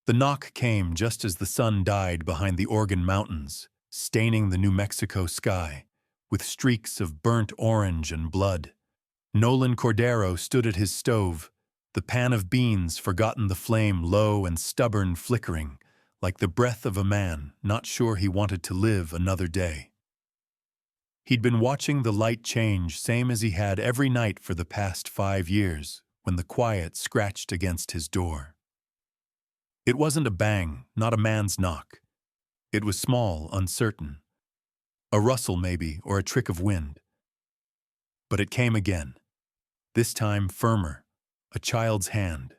The knock came just as the sun died behind the Oregon mountains, staining the New Mexico sky with streaks of burnt orange and blood. Nolan Cordero stood at his stove, the pan of beans forgotten the flame low and stubborn flickering, like the breath of a man not sure he wanted to live another day. He'd been watching the light change same as he had every night for the past 5 years, when the quiet scratched against his door. It wasn't a bang, not a man's knock. It was small, uncertain. A rustle maybe, or a trick of wind. But it came again, this time firmer, a child's hand.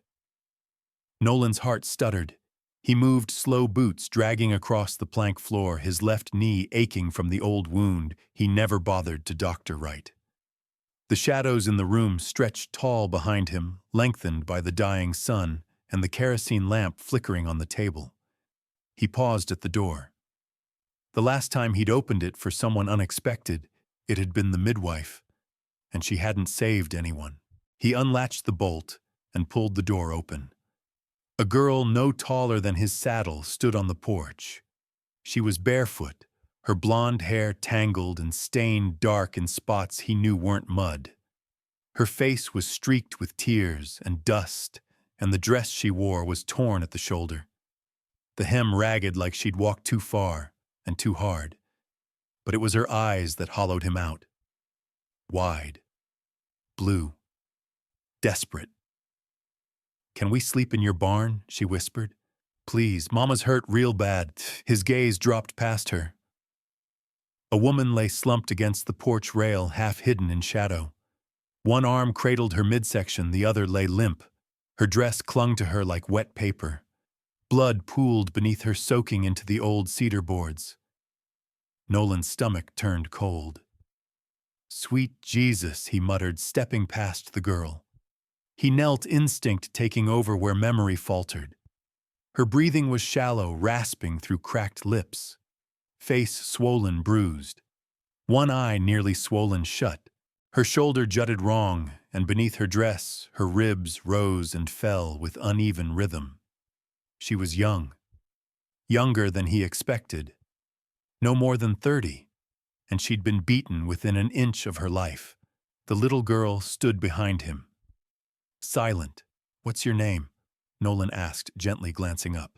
Nolan's heart stuttered. He moved slow boots dragging across the plank floor, his left knee aching from the old wound he never bothered to doctor right. The shadows in the room stretched tall behind him, lengthened by the dying sun and the kerosene lamp flickering on the table. He paused at the door. The last time he'd opened it for someone unexpected, it had been the midwife, and she hadn't saved anyone. He unlatched the bolt and pulled the door open. A girl no taller than his saddle stood on the porch. She was barefoot, her blonde hair tangled and stained dark in spots he knew weren't mud. Her face was streaked with tears and dust, and the dress she wore was torn at the shoulder. The hem ragged like she'd walked too far and too hard. But it was her eyes that hollowed him out. Wide. Blue. Desperate. "Can we sleep in your barn?" she whispered. "Please, Mama's hurt real bad." His gaze dropped past her. A woman lay slumped against the porch rail, half hidden in shadow. One arm cradled her midsection, the other lay limp. Her dress clung to her like wet paper. Blood pooled beneath her, soaking into the old cedar boards. Nolan's stomach turned cold. "Sweet Jesus," he muttered, stepping past the girl. He knelt, instinct taking over where memory faltered. Her breathing was shallow, rasping through cracked lips. Face swollen, bruised. One eye nearly swollen shut. Her shoulder jutted wrong, and beneath her dress, her ribs rose and fell with uneven rhythm. She was young. Younger than he expected. No more than 30, and she'd been beaten within an inch of her life. The little girl stood behind him. Silent. "What's your name?" Nolan asked, gently glancing up.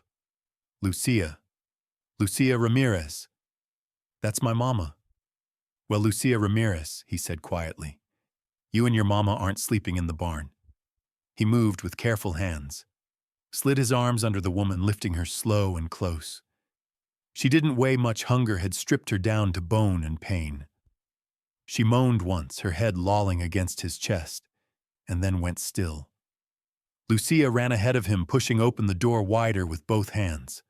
"Lucia. Lucia Ramirez." "That's my mama." "Well, Lucia Ramirez," he said quietly, "you and your mama aren't sleeping in the barn." He moved with careful hands, slid his arms under the woman, lifting her slow and close. She didn't weigh much. Hunger had stripped her down to bone and pain. She moaned once, her head lolling against his chest, and then went still. Lucia ran ahead of him, pushing open the door wider with both hands.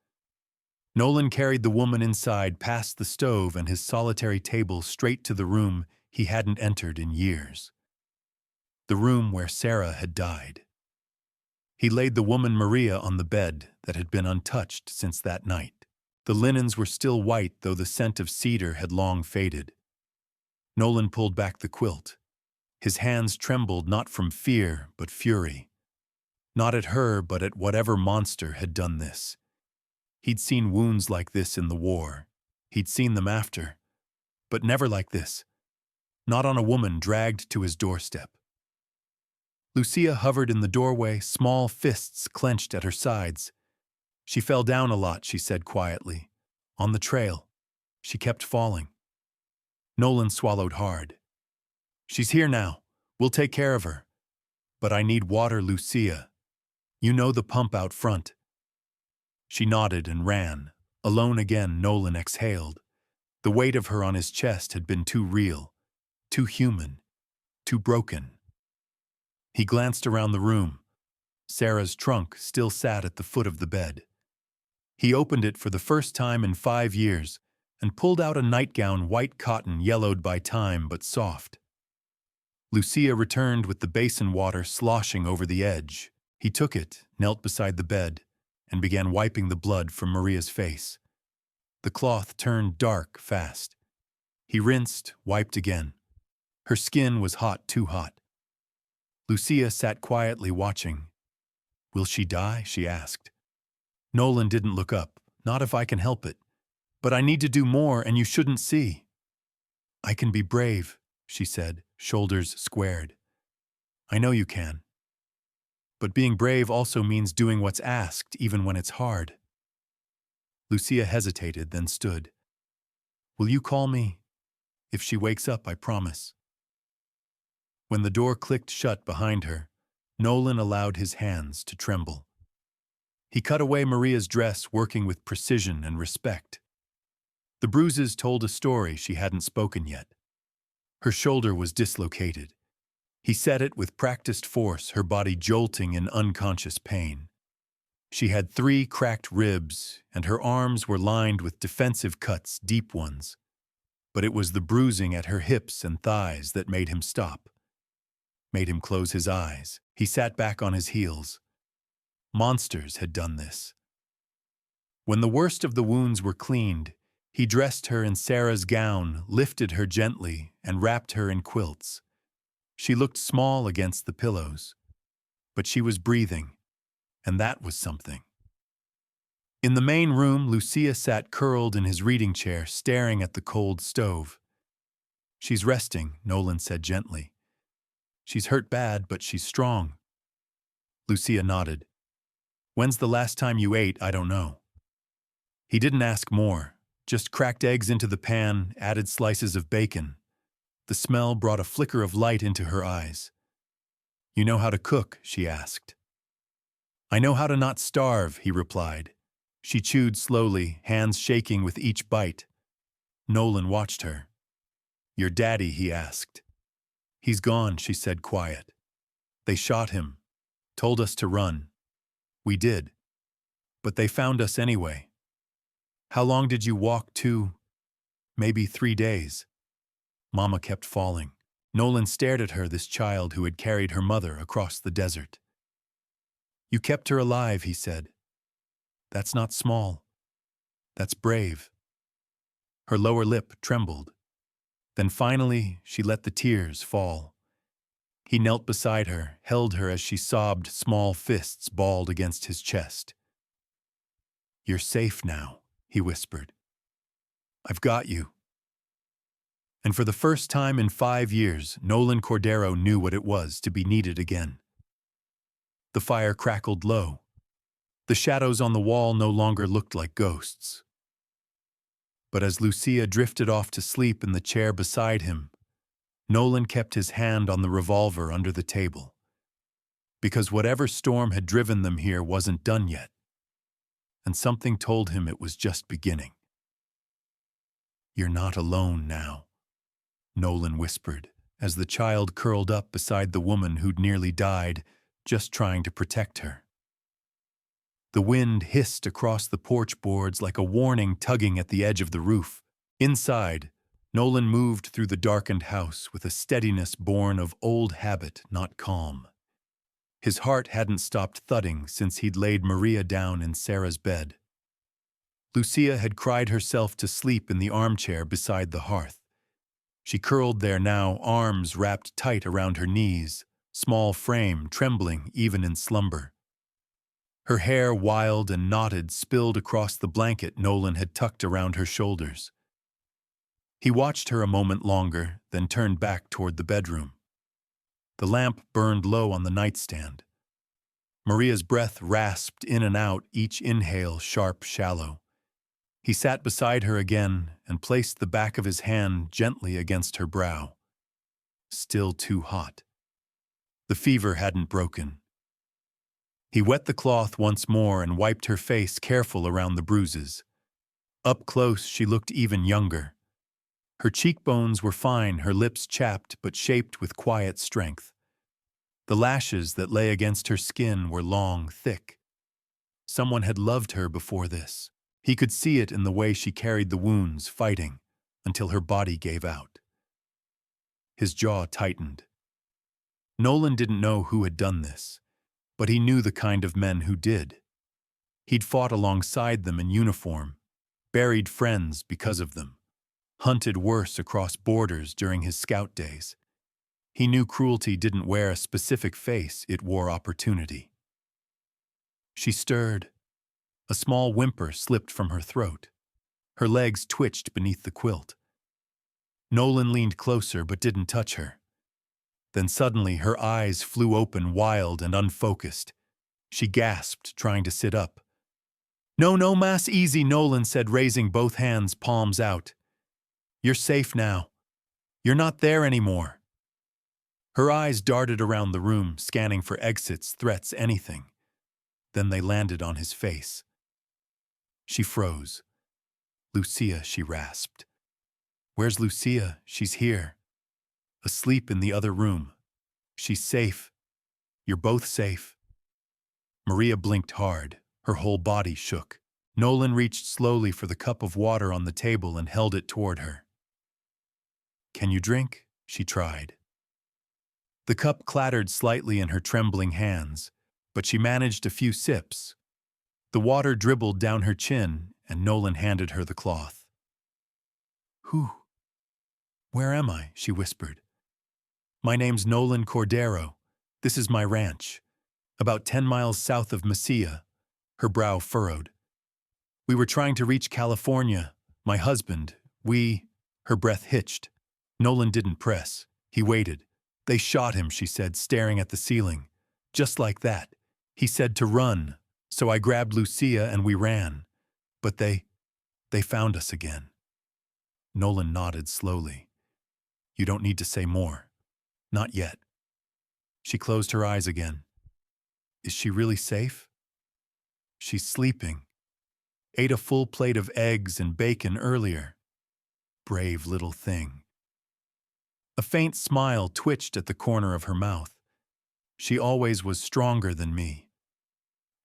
Nolan carried the woman inside, past the stove and his solitary table, straight to the room he hadn't entered in years. The room where Sarah had died. He laid the woman Maria on the bed that had been untouched since that night. The linens were still white, though the scent of cedar had long faded. Nolan pulled back the quilt. His hands trembled, not from fear, but fury. Not at her, but at whatever monster had done this. He'd seen wounds like this in the war. He'd seen them after. But never like this. Not on a woman dragged to his doorstep. Lucia hovered in the doorway, small fists clenched at her sides. "She fell down a lot," she said quietly. "On the trail. She kept falling." Nolan swallowed hard. "She's here now. We'll take care of her. But I need water, Lucia. You know the pump out front." She nodded and ran. Alone again, Nolan exhaled. The weight of her on his chest had been too real, too human, too broken. He glanced around the room. Sarah's trunk still sat at the foot of the bed. He opened it for the first time in 5 years and pulled out a nightgown, white cotton, yellowed by time but soft. Lucia returned with the basin water sloshing over the edge. He took it, knelt beside the bed, and began wiping the blood from Maria's face. The cloth turned dark fast. He rinsed, wiped again. Her skin was hot, too hot. Lucia sat quietly watching. "Will she die?" she asked. Nolan didn't look up. Not if I can help it. But I need to do more, and you shouldn't see. I can be brave, she said, shoulders squared. I know you can. But being brave also means doing what's asked, even when it's hard. Lucia hesitated, then stood. Will you call me? If she wakes up, I promise. When the door clicked shut behind her, Nolan allowed his hands to tremble. He cut away Maria's dress, working with precision and respect. The bruises told a story she hadn't spoken yet. Her shoulder was dislocated. He set it with practiced force, her body jolting in unconscious pain. She had 3 cracked ribs, and her arms were lined with defensive cuts, deep ones. But it was the bruising at her hips and thighs that made him stop, made him close his eyes. He sat back on his heels. Monsters had done this. When the worst of the wounds were cleaned, he dressed her in Sarah's gown, lifted her gently, and wrapped her in quilts. She looked small against the pillows, but she was breathing, and that was something. In the main room, Lucia sat curled in his reading chair, staring at the cold stove. She's resting, Nolan said gently. She's hurt bad, but she's strong. Lucia nodded. When's the last time you ate? I don't know. He didn't ask more, just cracked eggs into the pan, added slices of bacon. The smell brought a flicker of light into her eyes. You know how to cook? She asked. I know how to not starve, he replied. She chewed slowly, hands shaking with each bite. Nolan watched her. Your daddy? He asked. He's gone, she said, quiet. They shot him, told us to run. We did. But they found us anyway. How long did you walk to? Maybe 3 days. Mama kept falling. Nolan stared at her, this child who had carried her mother across the desert. You kept her alive, he said. That's not small. That's brave. Her lower lip trembled. Then finally, she let the tears fall. He knelt beside her, held her as she sobbed, small fists balled against his chest. You're safe now, he whispered. I've got you. And for the first time in 5 years, Nolan Cordero knew what it was to be needed again. The fire crackled low. The shadows on the wall no longer looked like ghosts. But as Lucia drifted off to sleep in the chair beside him, Nolan kept his hand on the revolver under the table. Because whatever storm had driven them here wasn't done yet. And something told him it was just beginning. You're not alone now, Nolan whispered, as the child curled up beside the woman who'd nearly died, just trying to protect her. The wind hissed across the porch boards like a warning tugging at the edge of the roof. Inside, Nolan moved through the darkened house with a steadiness born of old habit, not calm. His heart hadn't stopped thudding since he'd laid Maria down in Sarah's bed. Lucia had cried herself to sleep in the armchair beside the hearth. She curled there now, arms wrapped tight around her knees, small frame trembling even in slumber. Her hair, wild and knotted, spilled across the blanket Nolan had tucked around her shoulders. He watched her a moment longer, then turned back toward the bedroom. The lamp burned low on the nightstand. Maria's breath rasped in and out, each inhale sharp, shallow. He sat beside her again and placed the back of his hand gently against her brow. Still too hot. The fever hadn't broken. He wet the cloth once more and wiped her face, careful around the bruises. Up close, she looked even younger. Her cheekbones were fine, her lips chapped but shaped with quiet strength. The lashes that lay against her skin were long, thick. Someone had loved her before this. He could see it in the way she carried the wounds, fighting, until her body gave out. His jaw tightened. Nolan didn't know who had done this, but he knew the kind of men who did. He'd fought alongside them in uniform, buried friends because of them, hunted worse across borders during his scout days. He knew cruelty didn't wear a specific face, it wore opportunity. She stirred. A small whimper slipped from her throat. Her legs twitched beneath the quilt. Nolan leaned closer but didn't touch her. Then suddenly her eyes flew open, wild and unfocused. She gasped, trying to sit up. "No, no, Mass, easy," Nolan said, raising both hands, palms out. "You're safe now. You're not there anymore." Her eyes darted around the room, scanning for exits, threats, anything. Then they landed on his face. She froze. "Lucia," she rasped. "Where's Lucia? She's here. Asleep in the other room. She's safe. You're both safe." Maria blinked hard. Her whole body shook. Nolan reached slowly for the cup of water on the table and held it toward her. "Can you drink?" she tried. The cup clattered slightly in her trembling hands, but she managed a few sips. The water dribbled down her chin, and Nolan handed her the cloth. "Who? Where am I?" she whispered. "My name's Nolan Cordero. This is my ranch, about 10 miles south of Mesilla." Her brow furrowed. "We were trying to reach California. My husband, Her breath hitched. Nolan didn't press. He waited. "They shot him," she said, staring at the ceiling. "Just like that. He said to run, so I grabbed Lucia and we ran. But they found us again." Nolan nodded slowly. "You don't need to say more. Not yet." She closed her eyes again. "Is she really safe?" "She's sleeping. Ate a full plate of eggs and bacon earlier. Brave little thing." A faint smile twitched at the corner of her mouth. "She always was stronger than me."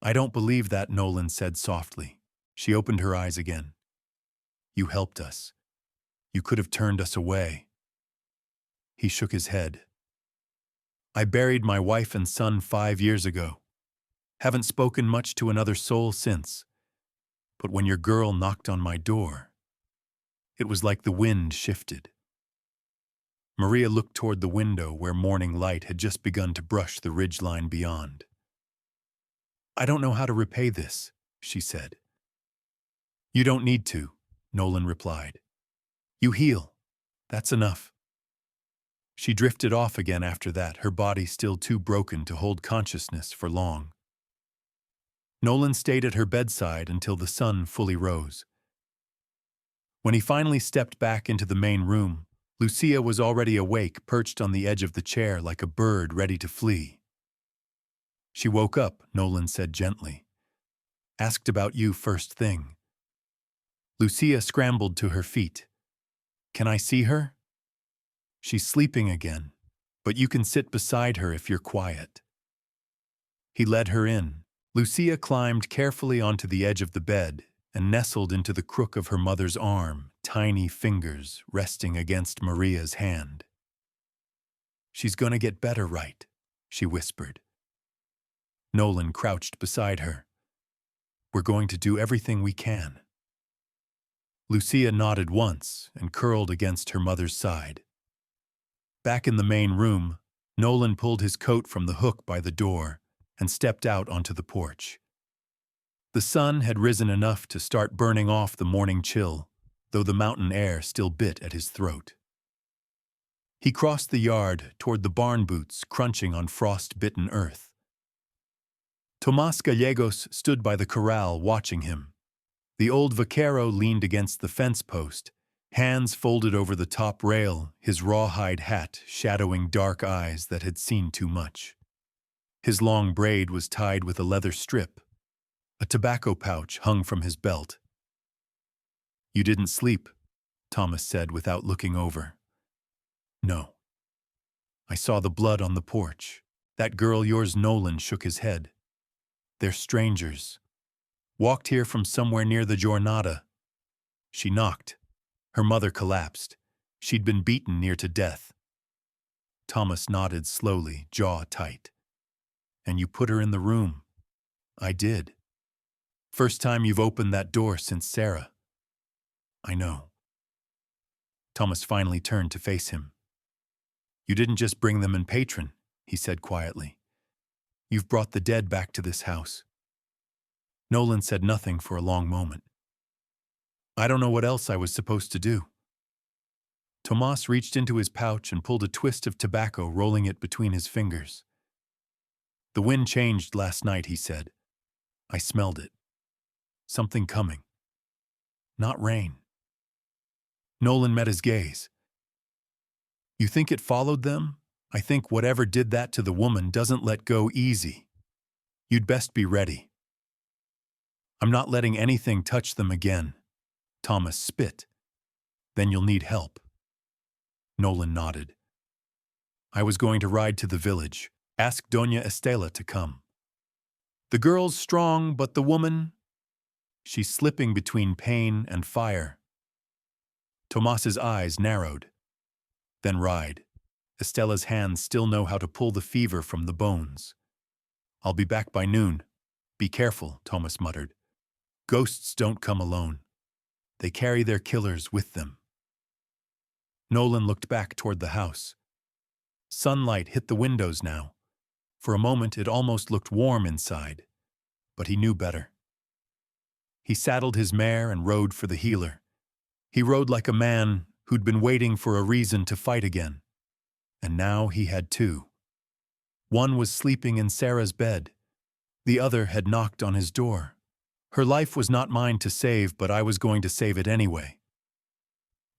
"I don't believe that," Nolan said softly. She opened her eyes again. "You helped us. You could have turned us away." He shook his head. "I buried my wife and son 5 years ago. Haven't spoken much to another soul since. But when your girl knocked on my door, it was like the wind shifted." Maria looked toward the window where morning light had just begun to brush the ridgeline beyond. "I don't know how to repay this," she said. "You don't need to," Nolan replied. "You heal. That's enough." She drifted off again after that, her body still too broken to hold consciousness for long. Nolan stayed at her bedside until the sun fully rose. When he finally stepped back into the main room, Lucia was already awake, perched on the edge of the chair like a bird ready to flee. "She woke up," Nolan said gently. "Asked about you first thing." Lucia scrambled to her feet. "Can I see her?" "She's sleeping again, but you can sit beside her if you're quiet." He led her in. Lucia climbed carefully onto the edge of the bed and nestled into the crook of her mother's arm, tiny fingers resting against Maria's hand. "She's gonna get better, right?" she whispered. Nolan crouched beside her. "We're going to do everything we can." Lucia nodded once and curled against her mother's side. Back in the main room, Nolan pulled his coat from the hook by the door and stepped out onto the porch. The sun had risen enough to start burning off the morning chill, though the mountain air still bit at his throat. He crossed the yard toward the barn boots crunching on frost-bitten earth. Tomas Gallegos stood by the corral watching him. The old vaquero leaned against the fence post, hands folded over the top rail, his rawhide hat shadowing dark eyes that had seen too much. His long braid was tied with a leather strip. A tobacco pouch hung from his belt. "You didn't sleep," Thomas said without looking over. "No. I saw the blood on the porch. That girl yours," Nolan shook his head. "They're strangers. Walked here from somewhere near the Jornada." She knocked. Her mother collapsed. She'd been beaten near to death. Thomas nodded slowly, jaw tight. "And you put her in the room." "I did. First time you've opened that door since Sarah." "I know." Thomas finally turned to face him. "You didn't just bring them in patron," he said quietly. "You've brought the dead back to this house." Nolan said nothing for a long moment. I don't know what else I was supposed to do. Tomas reached into his pouch and pulled a twist of tobacco, rolling it between his fingers. The wind changed last night, he said. I smelled it. Something coming. Not rain. Nolan met his gaze. You think it followed them? I think whatever did that to the woman doesn't let go easy. You'd best be ready. I'm not letting anything touch them again. Thomas spit. Then you'll need help. Nolan nodded. I was going to ride to the village, ask Doña Estela to come. The girl's strong, but the woman... She's slipping between pain and fire. Tomas's eyes narrowed. Then ride. Estela's hands still know how to pull the fever from the bones. I'll be back by noon. Be careful, Thomas muttered. Ghosts don't come alone. They carry their killers with them. Nolan looked back toward the house. Sunlight hit the windows now. For a moment it almost looked warm inside, but he knew better. He saddled his mare and rode for the healer. He rode like a man who'd been waiting for a reason to fight again. And now he had two. One was sleeping in Sarah's bed. The other had knocked on his door. Her life was not mine to save, but I was going to save it anyway.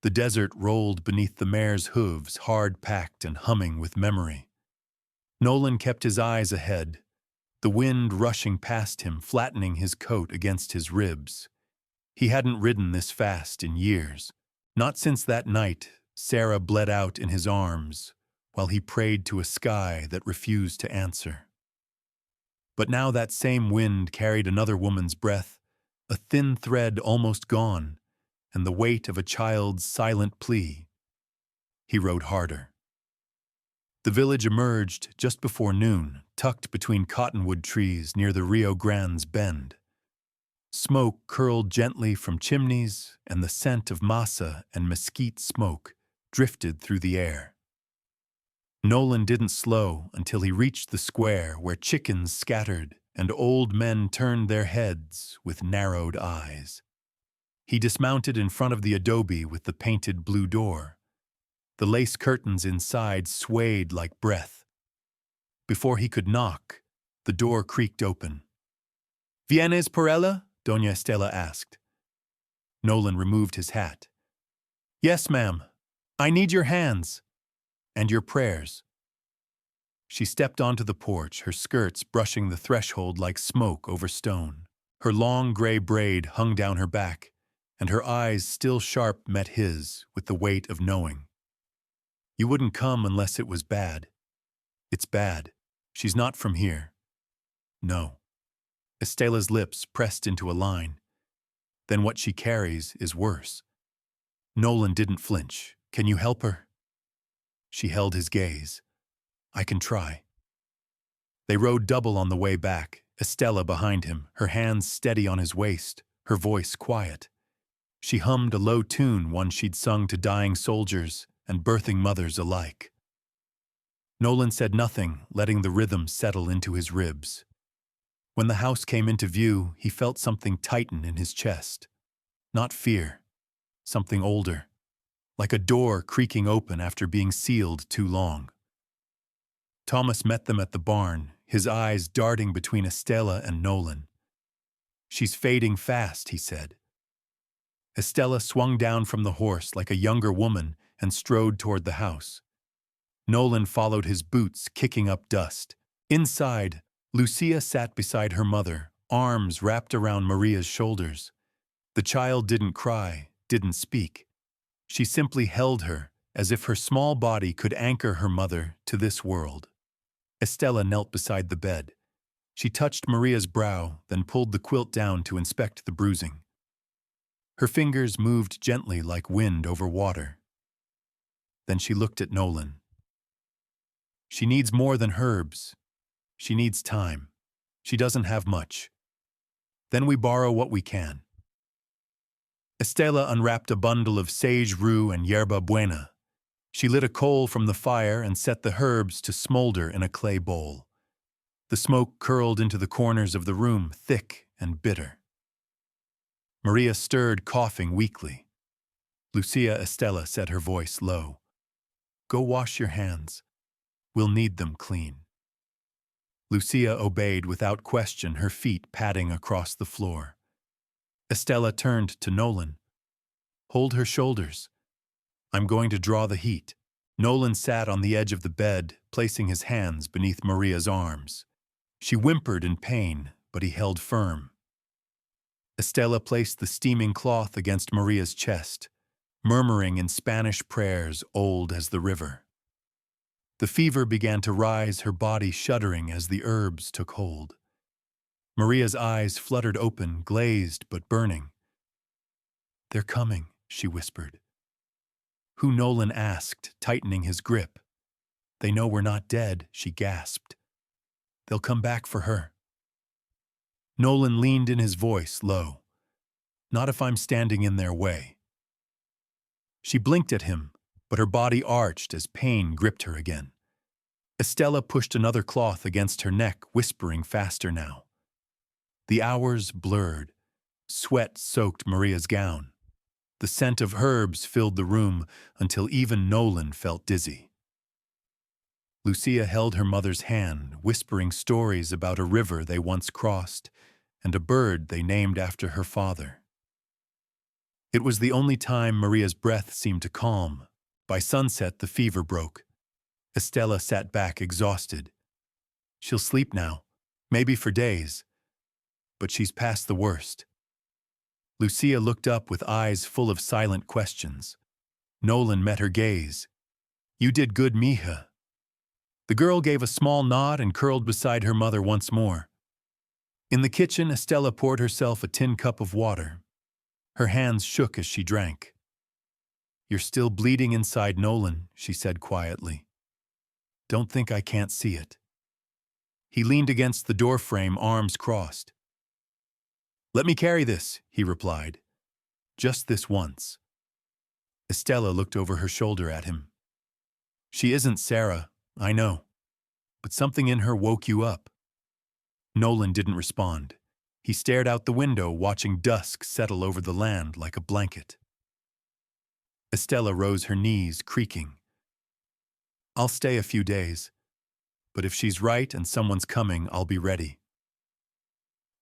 The desert rolled beneath the mare's hooves, hard-packed and humming with memory. Nolan kept his eyes ahead, the wind rushing past him, flattening his coat against his ribs. He hadn't ridden this fast in years. Not since that night Sarah bled out in his arms, while he prayed to a sky that refused to answer. But now that same wind carried another woman's breath, a thin thread almost gone, and the weight of a child's silent plea. He rode harder. The village emerged just before noon, tucked between cottonwood trees near the Rio Grande's bend. Smoke curled gently from chimneys, and the scent of masa and mesquite smoke drifted through the air. Nolan didn't slow until he reached the square where chickens scattered and old men turned their heads with narrowed eyes. He dismounted in front of the adobe with the painted blue door. The lace curtains inside swayed like breath. Before he could knock, the door creaked open. "Vienes por ella?" Doña Estela asked. Nolan removed his hat. "Yes, ma'am. I need your hands. And your prayers." She stepped onto the porch, her skirts brushing the threshold like smoke over stone. Her long gray braid hung down her back, and her eyes, still sharp, met his with the weight of knowing. "You wouldn't come unless it was bad. It's bad. She's not from here." "No." Estela's lips pressed into a line. "Then what she carries is worse." Nolan didn't flinch. "Can you help her?" She held his gaze. "I can try." They rode double on the way back, Estela behind him, her hands steady on his waist, her voice quiet. She hummed a low tune, one she'd sung to dying soldiers and birthing mothers alike. Nolan said nothing, letting the rhythm settle into his ribs. When the house came into view, he felt something tighten in his chest. Not fear, something older, like a door creaking open after being sealed too long. Thomas met them at the barn, his eyes darting between Estela and Nolan. "She's fading fast," he said. Estela swung down from the horse like a younger woman and strode toward the house. Nolan followed his boots, kicking up dust. Inside, Lucia sat beside her mother, arms wrapped around Maria's shoulders. The child didn't cry, didn't speak. She simply held her, as if her small body could anchor her mother to this world. Estela knelt beside the bed. She touched Maria's brow, then pulled the quilt down to inspect the bruising. Her fingers moved gently like wind over water. Then she looked at Nolan. "She needs more than herbs. She needs time. She doesn't have much. Then we borrow what we can." Estela unwrapped a bundle of sage rue and yerba buena. She lit a coal from the fire and set the herbs to smolder in a clay bowl. The smoke curled into the corners of the room, thick and bitter. Maria stirred, coughing weakly. Lucia Estella said, her voice low, "Go wash your hands. We'll need them clean." Lucia obeyed without question, her feet padding across the floor. Estella turned to Nolan. "Hold her shoulders. I'm going to draw the heat." Nolan sat on the edge of the bed, placing his hands beneath Maria's arms. She whimpered in pain, but he held firm. Estella placed the steaming cloth against Maria's chest, murmuring in Spanish prayers old as the river. The fever began to rise, her body shuddering as the herbs took hold. Maria's eyes fluttered open, glazed but burning. "They're coming," she whispered. "Who?" Nolan asked, tightening his grip. "They know we're not dead," she gasped. "They'll come back for her." Nolan leaned in, his voice low. "Not if I'm standing in their way." She blinked at him, but her body arched as pain gripped her again. Estella pushed another cloth against her neck, whispering faster now. The hours blurred. Sweat soaked Maria's gown. The scent of herbs filled the room until even Nolan felt dizzy. Lucia held her mother's hand, whispering stories about a river they once crossed and a bird they named after her father. It was the only time Maria's breath seemed to calm. By sunset, the fever broke. Estella sat back, exhausted. She'll sleep now, maybe for days, but she's past the worst. Lucia looked up with eyes full of silent questions. Nolan met her gaze. "You did good, mija." The girl gave a small nod and curled beside her mother once more. In the kitchen, Estella poured herself a tin cup of water. Her hands shook as she drank. "You're still bleeding inside, Nolan," she said quietly. "Don't think I can't see it." He leaned against the doorframe, arms crossed. "Let me carry this," he replied. "Just this once." Estella looked over her shoulder at him. "She isn't Sarah, I know, but something in her woke you up." Nolan didn't respond. He stared out the window, watching dusk settle over the land like a blanket. Estella rose, her knees creaking. "I'll stay a few days, but if she's right and someone's coming, I'll be ready."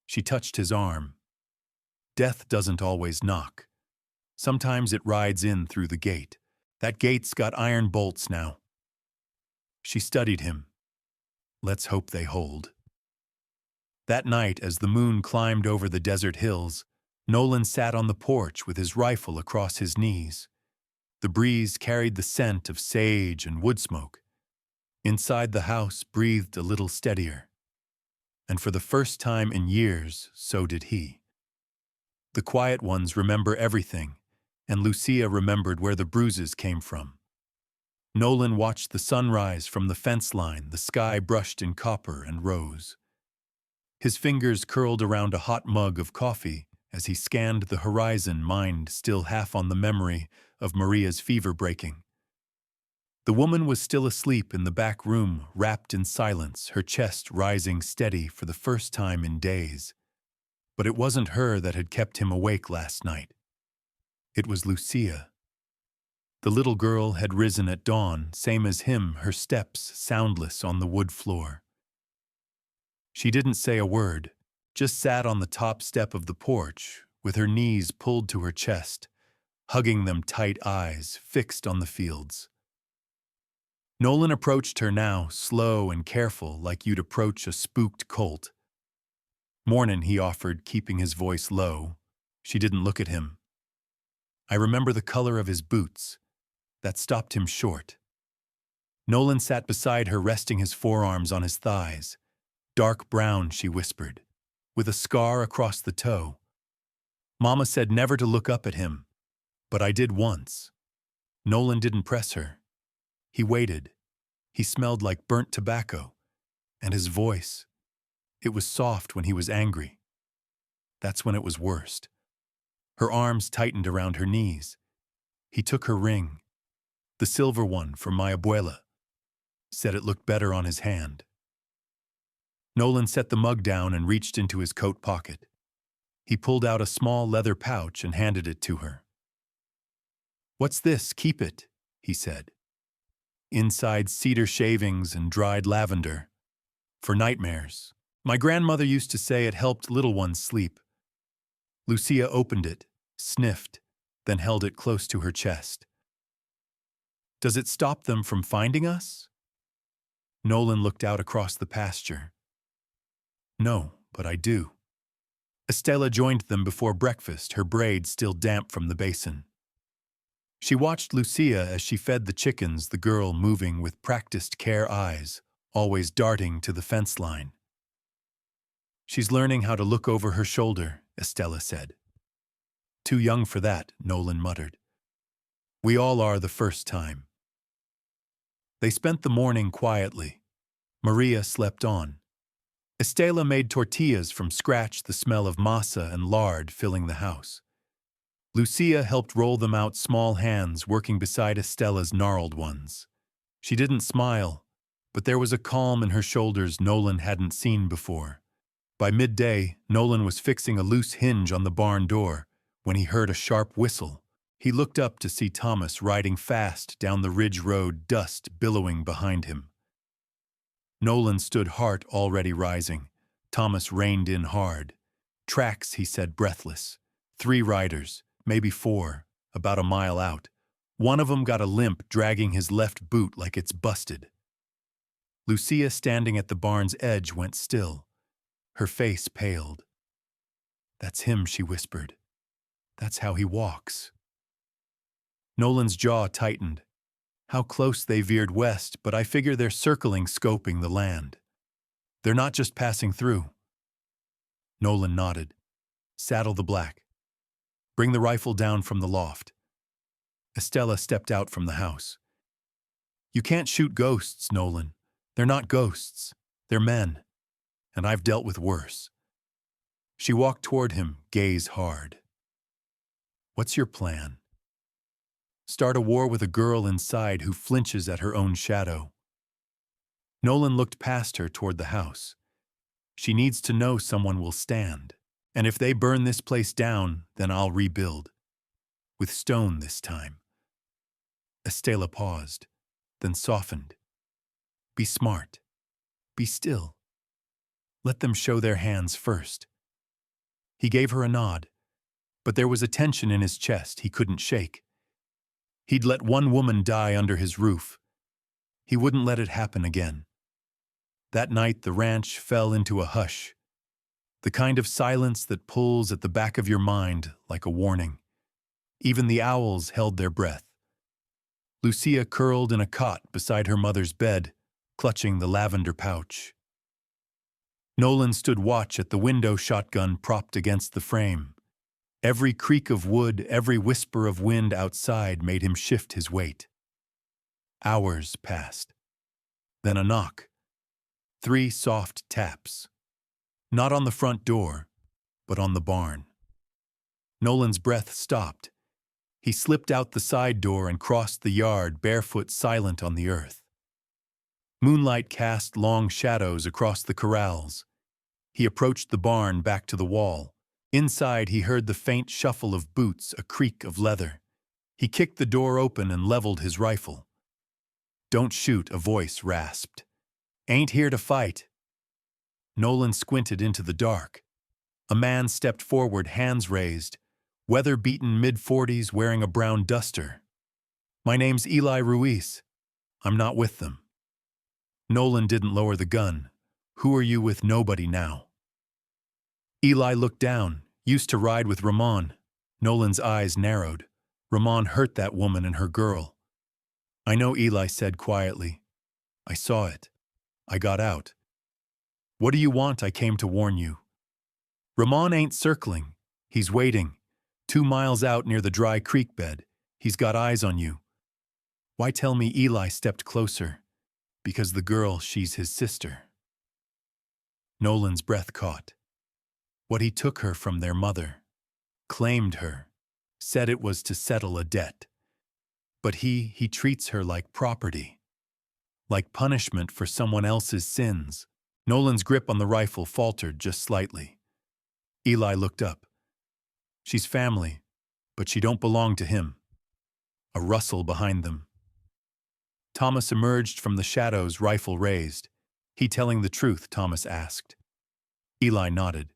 She touched his arm. Death doesn't always knock. Sometimes it rides in through the gate. That gate's got iron bolts now. She studied him. Let's hope they hold. That night, as the moon climbed over the desert hills, Nolan sat on the porch with his rifle across his knees. The breeze carried the scent of sage and wood smoke. Inside, the house breathed a little steadier. And for the first time in years, so did he. The quiet ones remember everything, and Lucia remembered where the bruises came from. Nolan watched the sunrise from the fence line, the sky brushed in copper and rose. His fingers curled around a hot mug of coffee as he scanned the horizon, mind still half on the memory of Maria's fever breaking. The woman was still asleep in the back room, wrapped in silence, her chest rising steady for the first time in days. But it wasn't her that had kept him awake last night. It was Lucia. The little girl had risen at dawn, same as him, her steps soundless on the wood floor. She didn't say a word, just sat on the top step of the porch, with her knees pulled to her chest, hugging them tight, eyes fixed on the fields. Nolan approached her now, slow and careful, like you'd approach a spooked colt. "Mornin'," he offered, keeping his voice low. She didn't look at him. "I remember the color of his boots." That stopped him short. Nolan sat beside her, resting his forearms on his thighs. "Dark brown," she whispered, "with a scar across the toe. Mama said never to look up at him, but I did once." Nolan didn't press her. He waited. He smelled like burnt tobacco, and his voice, it was soft when he was angry. That's when it was worst. Her arms tightened around her knees. He took her ring, the silver one from my abuela, said it looked better on his hand. Nolan set the mug down and reached into his coat pocket. He pulled out a small leather pouch and handed it to her. "What's this? Keep it," he said. "Inside cedar shavings and dried lavender. For nightmares. My grandmother used to say it helped little ones sleep." Lucia opened it, sniffed, then held it close to her chest. "Does it stop them from finding us?" Nolan looked out across the pasture. "No, but I do." Estella joined them before breakfast, her braid still damp from the basin. She watched Lucia as she fed the chickens, the girl moving with practiced care eyes, always darting to the fence line. "She's learning how to look over her shoulder," Estella said. "Too young for that," Nolan muttered. "We all are the first time." They spent the morning quietly. Maria slept on. Estella made tortillas from scratch, the smell of masa and lard filling the house. Lucia helped roll them out, small hands working beside Estella's gnarled ones. She didn't smile, but there was a calm in her shoulders Nolan hadn't seen before. By midday, Nolan was fixing a loose hinge on the barn door when he heard a sharp whistle. He looked up to see Thomas riding fast down the ridge road, dust billowing behind him. Nolan stood, heart already rising. Thomas reined in hard. "Tracks," he said, breathless. 3 riders, maybe 4, about a mile out. One of them got a limp, dragging his left boot like it's busted. Lucia, standing at the barn's edge, went still. Her face paled. "That's him," she whispered. "That's how he walks." Nolan's jaw tightened. How close they veered west, but I figure they're circling, scoping the land. They're not just passing through. Nolan nodded. "Saddle the black. Bring the rifle down from the loft." Estella stepped out from the house. "You can't shoot ghosts, Nolan. They're not ghosts. They're men. And I've dealt with worse." She walked toward him, gaze hard. "What's your plan?" "Start a war with a girl inside who flinches at her own shadow." Nolan looked past her toward the house. "She needs to know someone will stand. And if they burn this place down, then I'll rebuild. With stone this time." Estella paused, then softened. "Be smart. Be still. Let them show their hands first." He gave her a nod, but there was a tension in his chest he couldn't shake. He'd let one woman die under his roof. He wouldn't let it happen again. That night the ranch fell into a hush, the kind of silence that pulls at the back of your mind like a warning. Even the owls held their breath. Lucia curled in a cot beside her mother's bed, clutching the lavender pouch. Nolan stood watch at the window, shotgun propped against the frame. Every creak of wood, every whisper of wind outside made him shift his weight. Hours passed. Then a knock. 3 soft taps. Not on the front door, but on the barn. Nolan's breath stopped. He slipped out the side door and crossed the yard, barefoot, silent on the earth. Moonlight cast long shadows across the corrals. He approached the barn, back to the wall. Inside, he heard the faint shuffle of boots, a creak of leather. He kicked the door open and leveled his rifle. "Don't shoot," a voice rasped. "Ain't here to fight." Nolan squinted into the dark. A man stepped forward, hands raised, weather-beaten mid-40s, wearing a brown duster. "My name's Eli Ruiz. I'm not with them." Nolan didn't lower the gun. "Who are you with?" "Nobody now." Eli looked down, used to ride with Ramon. Nolan's eyes narrowed. Ramon hurt that woman and her girl. "I know," Eli said quietly. "I saw it. I got out." "What do you want?" "I came to warn you." "Ramon ain't circling. He's waiting. 2 miles out near the dry creek bed. He's got eyes on you." "Why tell me?" Eli stepped closer. "Because the girl, she's his sister." Nolan's breath caught. What he took her from their mother. Claimed her. Said it was to settle a debt. But he treats her like property. Like punishment for someone else's sins. Nolan's grip on the rifle faltered just slightly. Eli looked up. She's family, but she don't belong to him. A rustle behind them. Thomas emerged from the shadows, rifle raised. He telling the truth, Thomas asked. Eli nodded.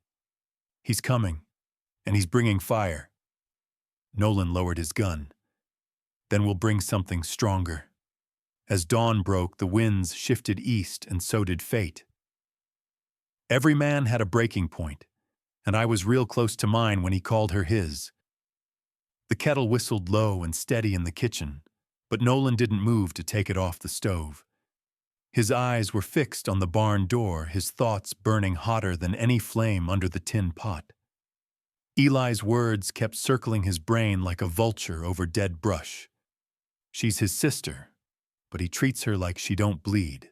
He's coming, and he's bringing fire. Nolan lowered his gun. Then we'll bring something stronger. As dawn broke, the winds shifted east, and so did fate. Every man had a breaking point, and I was real close to mine when he called her his. The kettle whistled low and steady in the kitchen, but Nolan didn't move to take it off the stove. His eyes were fixed on the barn door, his thoughts burning hotter than any flame under the tin pot. Eli's words kept circling his brain like a vulture over dead brush. She's his sister, but he treats her like she don't bleed.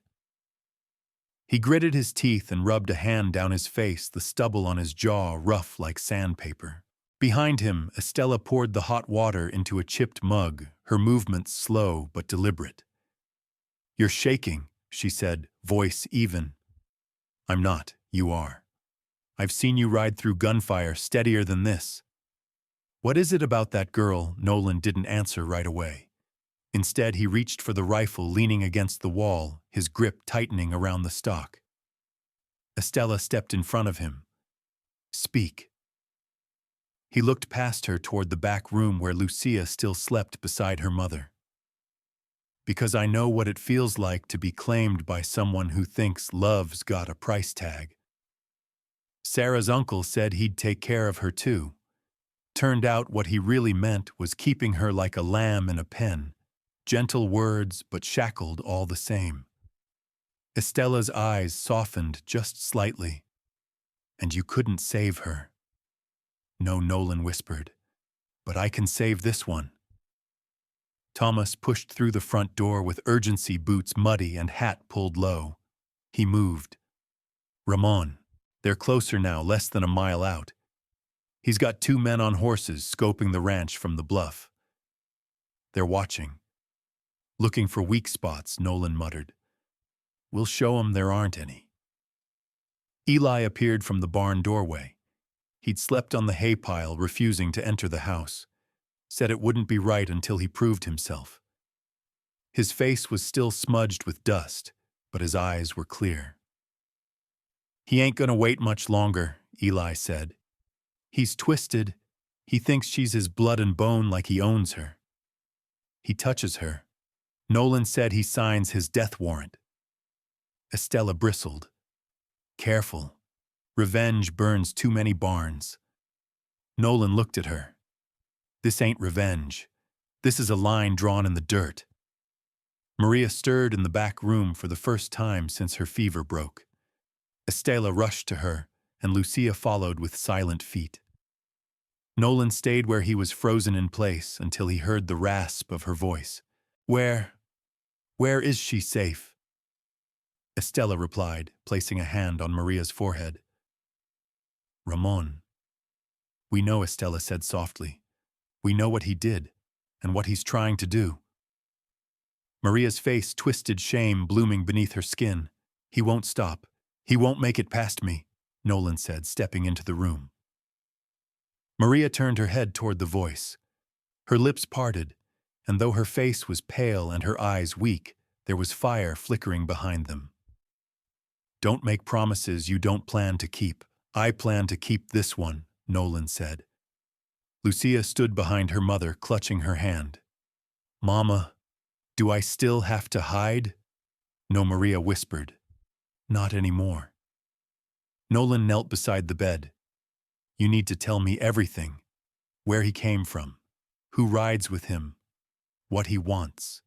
He gritted his teeth and rubbed a hand down his face, the stubble on his jaw rough like sandpaper. Behind him, Estella poured the hot water into a chipped mug, her movements slow but deliberate. You're shaking, she said, voice even. I'm not, you are. I've seen you ride through gunfire steadier than this. What is it about that girl? Nolan didn't answer right away. Instead, he reached for the rifle leaning against the wall, his grip tightening around the stock. Estella stepped in front of him. Speak. He looked past her toward the back room where Lucia still slept beside her mother. Because I know what it feels like to be claimed by someone who thinks love's got a price tag. Sarah's uncle said he'd take care of her too. Turned out what he really meant was keeping her like a lamb in a pen. Gentle words, but shackled all the same. Estella's eyes softened just slightly. And you couldn't save her. No, Nolan whispered. But I can save this one. Thomas pushed through the front door with urgency, boots muddy and hat pulled low. He moved. Ramon. They're closer now, less than a mile out. He's got 2 men on horses scoping the ranch from the bluff. They're watching. Looking for weak spots, Nolan muttered. We'll show 'em there aren't any. Eli appeared from the barn doorway. He'd slept on the hay pile, refusing to enter the house. Said it wouldn't be right until he proved himself. His face was still smudged with dust, but his eyes were clear. He ain't gonna wait much longer, Eli said. He's twisted. He thinks she's his blood and bone like he owns her. He touches her. Nolan said he signs his death warrant. Estella bristled. Careful. Revenge burns too many barns. Nolan looked at her. This ain't revenge. This is a line drawn in the dirt. Maria stirred in the back room for the first time since her fever broke. Estella rushed to her, and Lucia followed with silent feet. Nolan stayed where he was frozen in place until he heard the rasp of her voice. Where is she safe? Estella replied, placing a hand on Maria's forehead. Ramon. We know, Estella said softly. We know what he did, and what he's trying to do. Maria's face twisted, shame blooming beneath her skin. He won't stop. He won't make it past me, Nolan said, stepping into the room. Maria turned her head toward the voice. Her lips parted, and though her face was pale and her eyes weak, there was fire flickering behind them. Don't make promises you don't plan to keep. I plan to keep this one, Nolan said. Lucia stood behind her mother, clutching her hand. Mama, do I still have to hide? No, Maria whispered. Not anymore. Nolan knelt beside the bed. You need to tell me everything. Where he came from. Who rides with him. What he wants.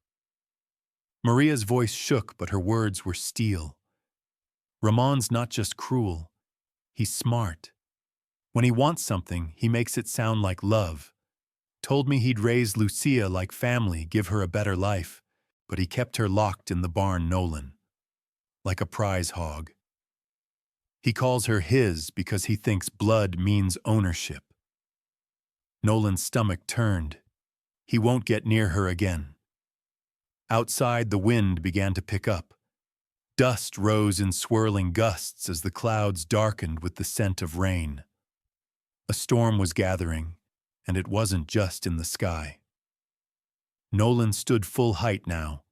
Maria's voice shook, but her words were steel. Ramon's not just cruel. He's smart. When he wants something, he makes it sound like love. Told me he'd raise Lucia like family, give her a better life, but he kept her locked in the barn, Nolan. Like a prize hog. He calls her his because he thinks blood means ownership. Nolan's stomach turned. He won't get near her again. Outside, the wind began to pick up. Dust rose in swirling gusts as the clouds darkened with the scent of rain. A storm was gathering, and it wasn't just in the sky. Nolan stood full height now.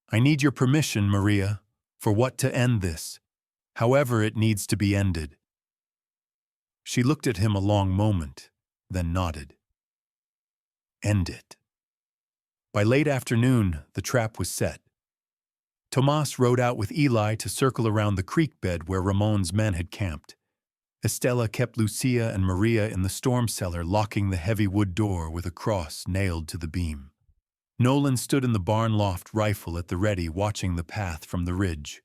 "I need your permission, Maria, for what to end this, however it needs to be ended." She looked at him a long moment, then nodded. "End it." By late afternoon, the trap was set. Tomas rode out with Eli to circle around the creek bed where Ramon's men had camped. Estella kept Lucia and Maria in the storm cellar, locking the heavy wood door with a cross nailed to the beam. Nolan stood in the barn loft, rifle at the ready, watching the path from the ridge.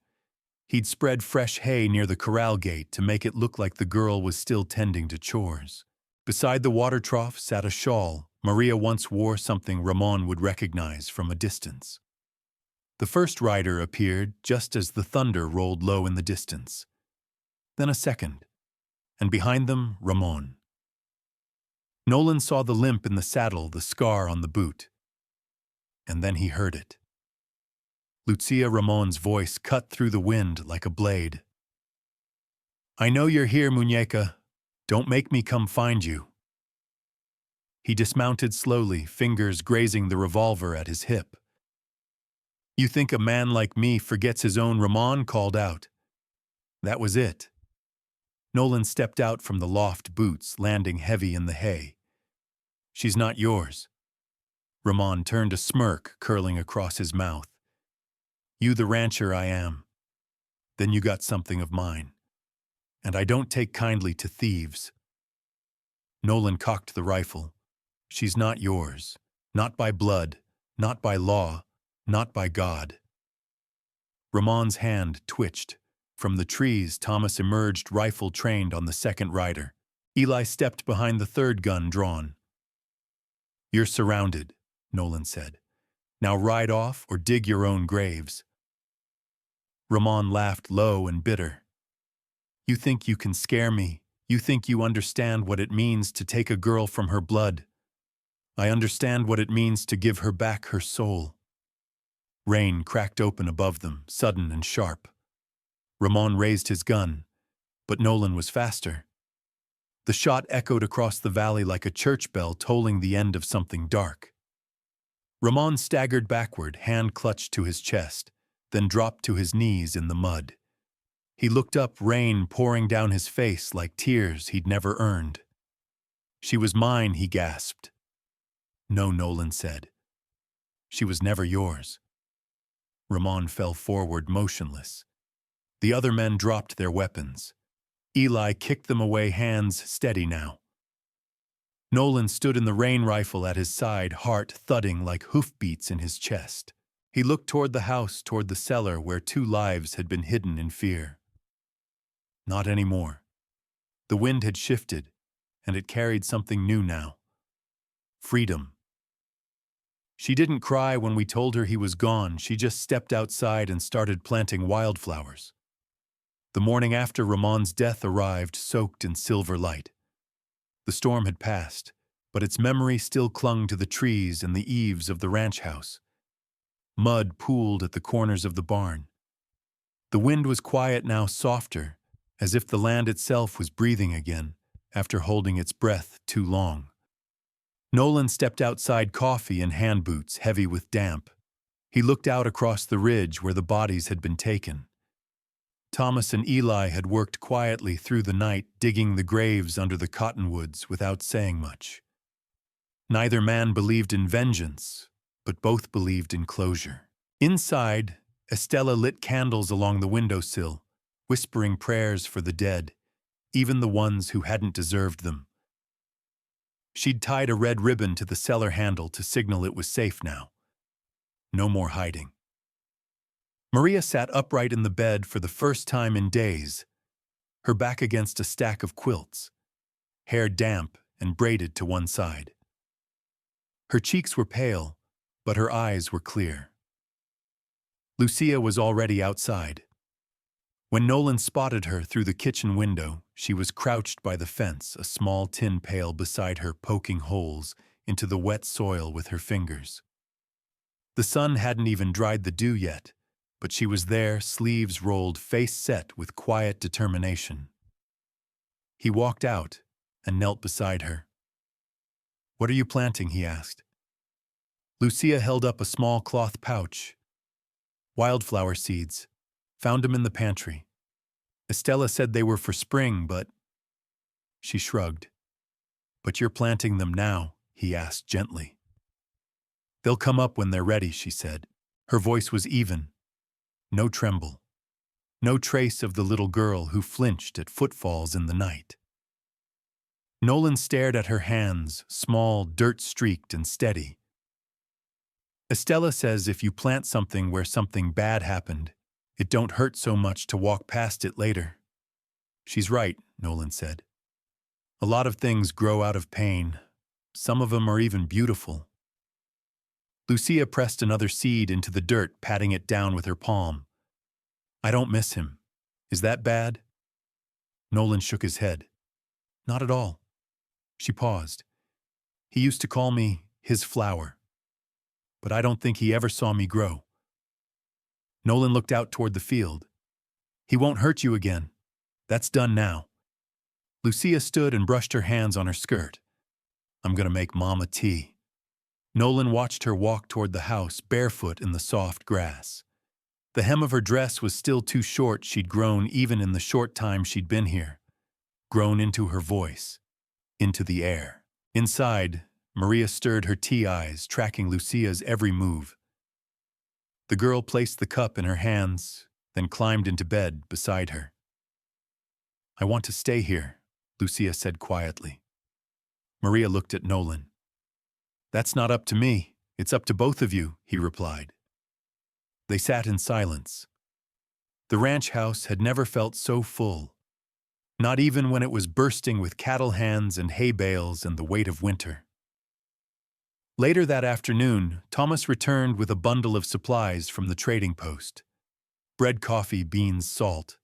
He'd spread fresh hay near the corral gate to make it look like the girl was still tending to chores. Beside the water trough sat a shawl. Maria once wore something Ramon would recognize from a distance. The first rider appeared just as the thunder rolled low in the distance. Then a second, and behind them, Ramon. Nolan saw the limp in the saddle, the scar on the boot. And then he heard it. Lucia Ramon's voice cut through the wind like a blade. "I know you're here, Muñeca. Don't make me come find you." He dismounted slowly, fingers grazing the revolver at his hip. "You think a man like me forgets his own?" Ramon called out. That was it. Nolan stepped out from the loft, boots landing heavy in the hay. "She's not yours." Ramon turned a smirk curling across his mouth. "You the rancher I am. Then you got something of mine. And I don't take kindly to thieves." Nolan cocked the rifle. "She's not yours. Not by blood, not by law, not by God." Ramon's hand twitched. From the trees, Thomas emerged, rifle trained on the second rider. Eli stepped behind the third gun drawn. "You're surrounded," Nolan said. "Now ride off or dig your own graves." Ramon laughed low and bitter. "You think you can scare me? You think you understand what it means to take a girl from her blood? I understand what it means to give her back her soul." Rain cracked open above them, sudden and sharp. Ramon raised his gun, but Nolan was faster. The shot echoed across the valley like a church bell tolling the end of something dark. Ramon staggered backward, hand clutched to his chest, then dropped to his knees in the mud. He looked up, rain pouring down his face like tears he'd never earned. "She was mine," he gasped. "No," Nolan said. "She was never yours." Ramon fell forward, motionless. The other men dropped their weapons. Eli kicked them away, hands steady now. Nolan stood in the rain, rifle at his side, heart thudding like hoofbeats in his chest. He looked toward the house, toward the cellar where 2 lives had been hidden in fear. Not anymore. The wind had shifted, and it carried something new now. Freedom. She didn't cry when we told her he was gone. She just stepped outside and started planting wildflowers. The morning after Ramon's death arrived, soaked in silver light. The storm had passed, but its memory still clung to the trees and the eaves of the ranch house. Mud pooled at the corners of the barn. The wind was quiet now, softer, as if the land itself was breathing again, after holding its breath too long. Nolan stepped outside, coffee and hand boots heavy with damp. He looked out across the ridge where the bodies had been taken. Thomas and Eli had worked quietly through the night, digging the graves under the cottonwoods without saying much. Neither man believed in vengeance, but both believed in closure. Inside, Estella lit candles along the windowsill, whispering prayers for the dead, even the ones who hadn't deserved them. She'd tied a red ribbon to the cellar handle to signal it was safe now. No more hiding. Maria sat upright in the bed for the first time in days, her back against a stack of quilts, hair damp and braided to one side. Her cheeks were pale, but her eyes were clear. Lucia was already outside. When Nolan spotted her through the kitchen window, she was crouched by the fence, a small tin pail beside her, poking holes into the wet soil with her fingers. The sun hadn't even dried the dew yet, but she was there, sleeves rolled, face set with quiet determination. He walked out and knelt beside her. "What are you planting?" he asked. Lucia held up a small cloth pouch. "Wildflower seeds. Found them in the pantry. Estella said they were for spring, but—" She shrugged. "But you're planting them now?" he asked gently. "They'll come up when they're ready," she said. Her voice was even. No tremble. No trace of the little girl who flinched at footfalls in the night. Nolan stared at her hands, small, dirt-streaked and steady. "Estella says if you plant something where something bad happened, it don't hurt so much to walk past it later." "She's right," Nolan said. "A lot of things grow out of pain. Some of them are even beautiful." Lucia pressed another seed into the dirt, patting it down with her palm. "I don't miss him. Is that bad?" Nolan shook his head. "Not at all." She paused. "He used to call me his flower. But I don't think he ever saw me grow." Nolan looked out toward the field. "He won't hurt you again. That's done now." Lucia stood and brushed her hands on her skirt. "I'm gonna make Mama tea." Nolan watched her walk toward the house, barefoot in the soft grass. The hem of her dress was still too short. She'd grown even in the short time she'd been here. Grown into her voice, into the air. Inside, Maria stirred her tea eyes, tracking Lucia's every move. The girl placed the cup in her hands, then climbed into bed beside her. "I want to stay here," Lucia said quietly. Maria looked at Nolan. "That's not up to me. It's up to both of you," he replied. They sat in silence. The ranch house had never felt so full, not even when it was bursting with cattle hands and hay bales and the weight of winter. Later that afternoon, Thomas returned with a bundle of supplies from the trading post. Bread, coffee, beans, salt.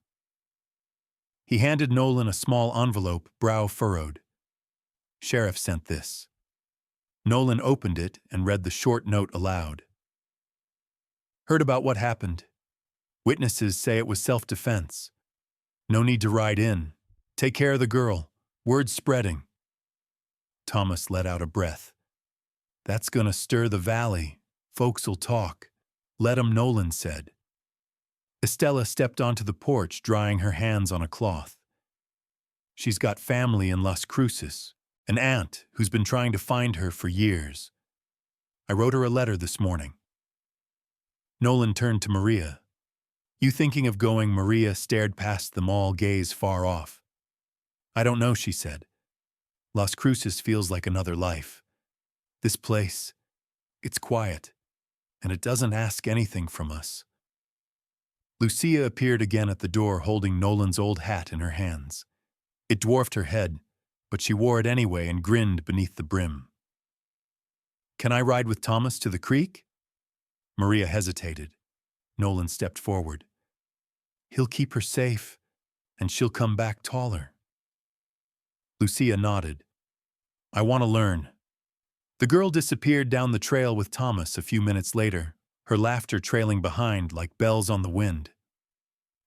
He handed Nolan a small envelope, brow furrowed. "Sheriff sent this." Nolan opened it and read the short note aloud. "Heard about what happened. Witnesses say it was self-defense. No need to ride in. Take care of the girl. Word's spreading." Thomas let out a breath. "That's gonna stir the valley. Folks'll talk." "Let 'em," Nolan said. Estella stepped onto the porch, drying her hands on a cloth. "She's got family in Las Cruces, an aunt who's been trying to find her for years. I wrote her a letter this morning." Nolan turned to Maria. "You thinking of going?" Maria stared past them all, gaze far off. "I don't know," she said. "Las Cruces feels like another life. This place, it's quiet, and it doesn't ask anything from us." Lucia appeared again at the door, holding Nolan's old hat in her hands. It dwarfed her head, but she wore it anyway and grinned beneath the brim. "Can I ride with Thomas to the creek?" Maria hesitated. Nolan stepped forward. "He'll keep her safe, and she'll come back taller." Lucia nodded. "I want to learn." The girl disappeared down the trail with Thomas a few minutes later, her laughter trailing behind like bells on the wind.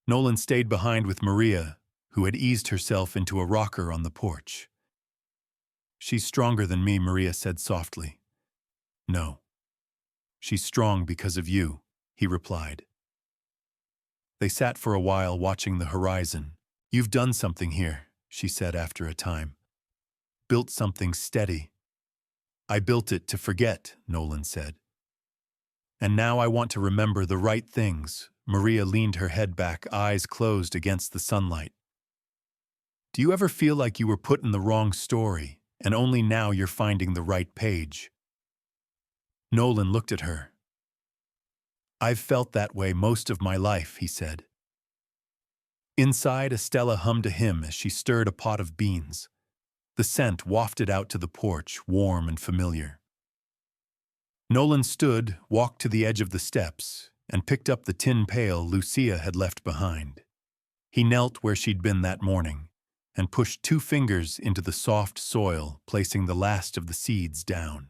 Nolan stayed behind with Maria, who had eased herself into a rocker on the porch. "She's stronger than me," Maria said softly. "No. She's strong because of you," he replied. They sat for a while watching the horizon. "You've done something here," she said after a time. "Built something steady." "I built it to forget," Nolan said. "And now I want to remember the right things." Maria leaned her head back, eyes closed against the sunlight. "Do you ever feel like you were put in the wrong story, and only now you're finding the right page?" Nolan looked at her. "I've felt that way most of my life," he said. Inside, Estella hummed a hymn as she stirred a pot of beans. The scent wafted out to the porch, warm and familiar. Nolan stood, walked to the edge of the steps, and picked up the tin pail Lucia had left behind. He knelt where she'd been that morning, and pushed 2 fingers into the soft soil, placing the last of the seeds down.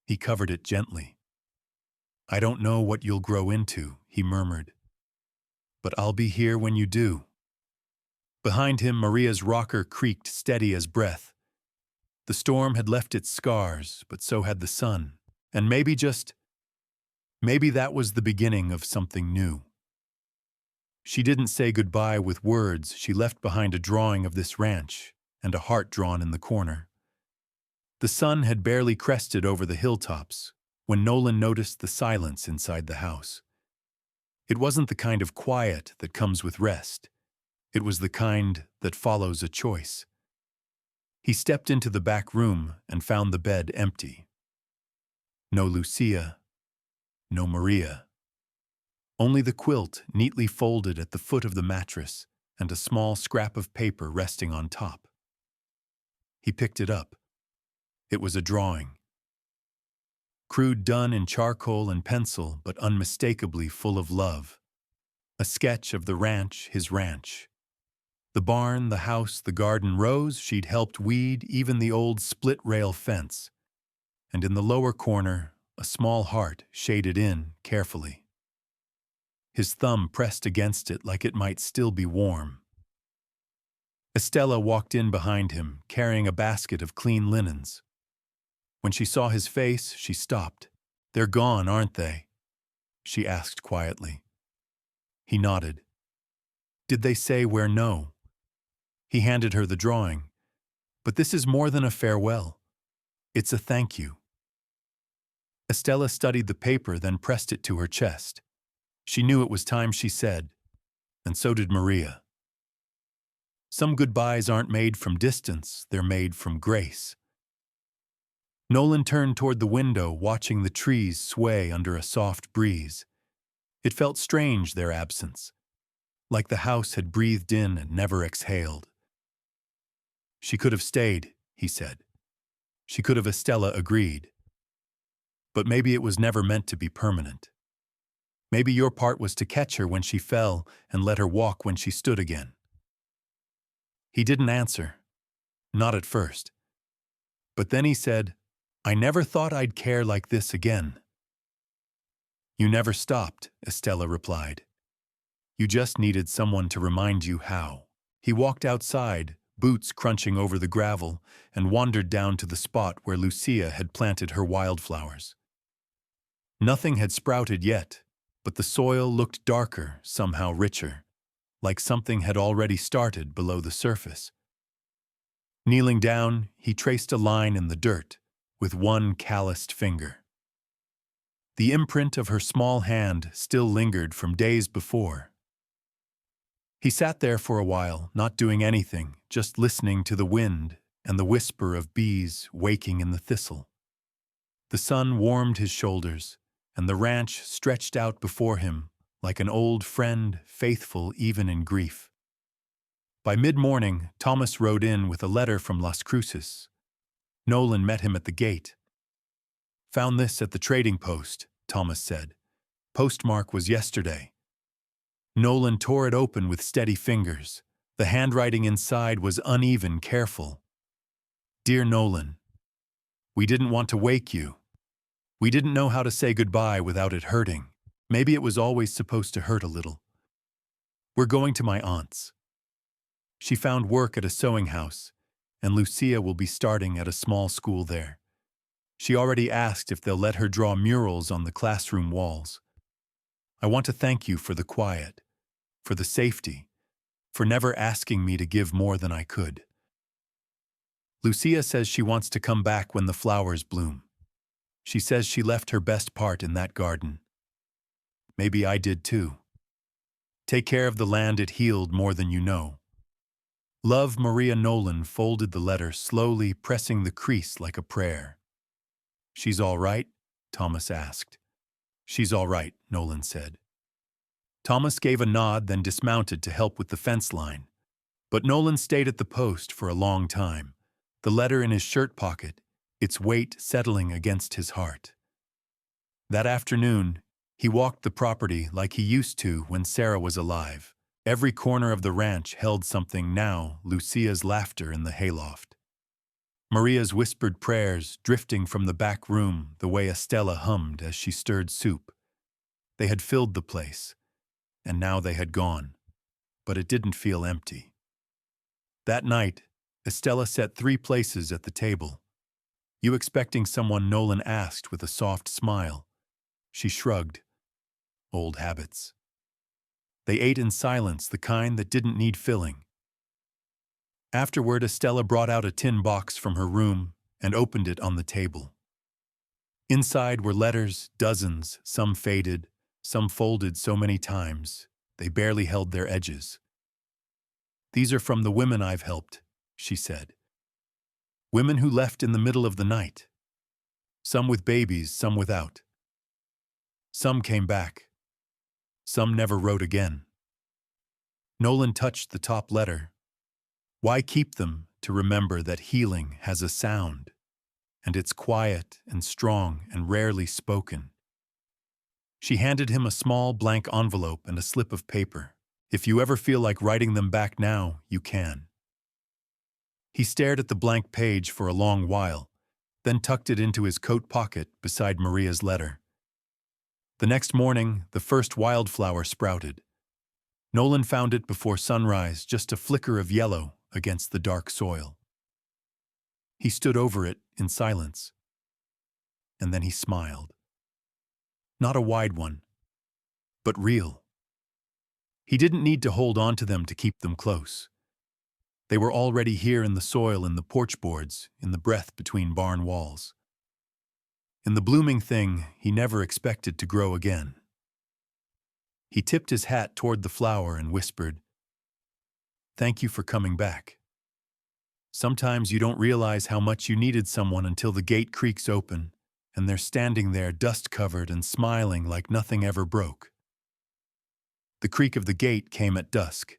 He covered it gently. I don't know what you'll grow into, he murmured, but I'll be here when you do. Behind him, Maria's rocker creaked steady as breath. The storm had left its scars, but so had the sun. And maybe that was the beginning of something new. She didn't say goodbye with words. She left behind a drawing of this ranch and a heart drawn in the corner. The sun had barely crested over the hilltops when Nolan noticed the silence inside the house. It wasn't the kind of quiet that comes with rest. It was the kind that follows a choice. He stepped into the back room and found the bed empty. No Lucia, no Maria. Only the quilt neatly folded at the foot of the mattress and a small scrap of paper resting on top. He picked it up. It was a drawing. Crude, done in charcoal and pencil, but unmistakably full of love. A sketch of the ranch, his ranch. The barn, the house, the garden rows she'd helped weed, even the old split-rail fence. And in the lower corner, a small heart shaded in carefully. His thumb pressed against it like it might still be warm. Estella walked in behind him, carrying a basket of clean linens. When she saw his face, she stopped. "They're gone, aren't they?" she asked quietly. He nodded. "Did they say where?" "No." He handed her the drawing. "But this is more than a farewell. It's a thank you." Estella studied the paper, then pressed it to her chest. She knew it was time she said, and so did Maria. Some goodbyes aren't made from distance, they're made from grace. Nolan turned toward the window, watching the trees sway under a soft breeze. It felt strange, their absence, like the house had breathed in and never exhaled. "She could have stayed," he said. "She could have," Estella agreed. "But maybe it was never meant to be permanent. Maybe your part was to catch her when she fell and let her walk when she stood again." He didn't answer. Not at first. But then he said, "I never thought I'd care like this again." "You never stopped," Estella replied. "You just needed someone to remind you how." He walked outside, boots crunching over the gravel, and wandered down to the spot where Lucia had planted her wildflowers. Nothing had sprouted yet, but the soil looked darker, somehow richer, like something had already started below the surface. Kneeling down, he traced a line in the dirt with one calloused finger. The imprint of her small hand still lingered from days before. He sat there for a while, not doing anything, just listening to the wind and the whisper of bees waking in the thistle. The sun warmed his shoulders, and the ranch stretched out before him like an old friend, faithful even in grief. By mid-morning, Thomas rode in with a letter from Las Cruces. Nolan met him at the gate. "Found this at the trading post," Thomas said. "Postmark was yesterday." Nolan tore it open with steady fingers. The handwriting inside was uneven, careful. "Dear Nolan, we didn't want to wake you. We didn't know how to say goodbye without it hurting. Maybe it was always supposed to hurt a little. We're going to my aunt's. She found work at a sewing house, and Lucia will be starting at a small school there. She already asked if they'll let her draw murals on the classroom walls. I want to thank you for the quiet, for the safety, for never asking me to give more than I could. Lucia says she wants to come back when the flowers bloom. She says she left her best part in that garden. Maybe I did too. Take care of the land, it healed more than you know. Love, Maria." Nolan folded the letter slowly, pressing the crease like a prayer. "She's all right?" Thomas asked. "She's all right," Nolan said. Thomas gave a nod, then dismounted to help with the fence line. But Nolan stayed at the post for a long time, the letter in his shirt pocket, its weight settling against his heart. That afternoon, he walked the property like he used to when Sarah was alive. Every corner of the ranch held something now, Lucia's laughter in the hayloft, Maria's whispered prayers drifting from the back room the way Estella hummed as she stirred soup, They had filled the place, and now they had gone, but it didn't feel empty. That night, Estella set 3 places at the table. "You expecting someone?" Nolan asked with a soft smile. She shrugged. "Old habits." They ate in silence, the kind that didn't need filling. Afterward, Estella brought out a tin box from her room and opened it on the table. Inside were letters, dozens, some faded, some folded so many times they barely held their edges. "These are from the women I've helped," she said. "Women who left in the middle of the night. Some with babies, some without. Some came back. Some never wrote again." Nolan touched the top letter. "Why keep them? To remember that healing has a sound, and it's quiet and strong and rarely spoken." She handed him a small blank envelope and a slip of paper. "If you ever feel like writing them back now, you can." He stared at the blank page for a long while, then tucked it into his coat pocket beside Maria's letter. The next morning, the first wildflower sprouted. Nolan found it before sunrise, just a flicker of yellow against the dark soil. He stood over it in silence, and then he smiled. Not a wide one, but real. He didn't need to hold on to them to keep them close. They were already here in the soil, in the porch boards, in the breath between barn walls. In the blooming thing he never expected to grow again. He tipped his hat toward the flower and whispered, "Thank you for coming back. Sometimes you don't realize how much you needed someone until the gate creaks open, and they're standing there dust-covered and smiling like nothing ever broke." The creak of the gate came at dusk.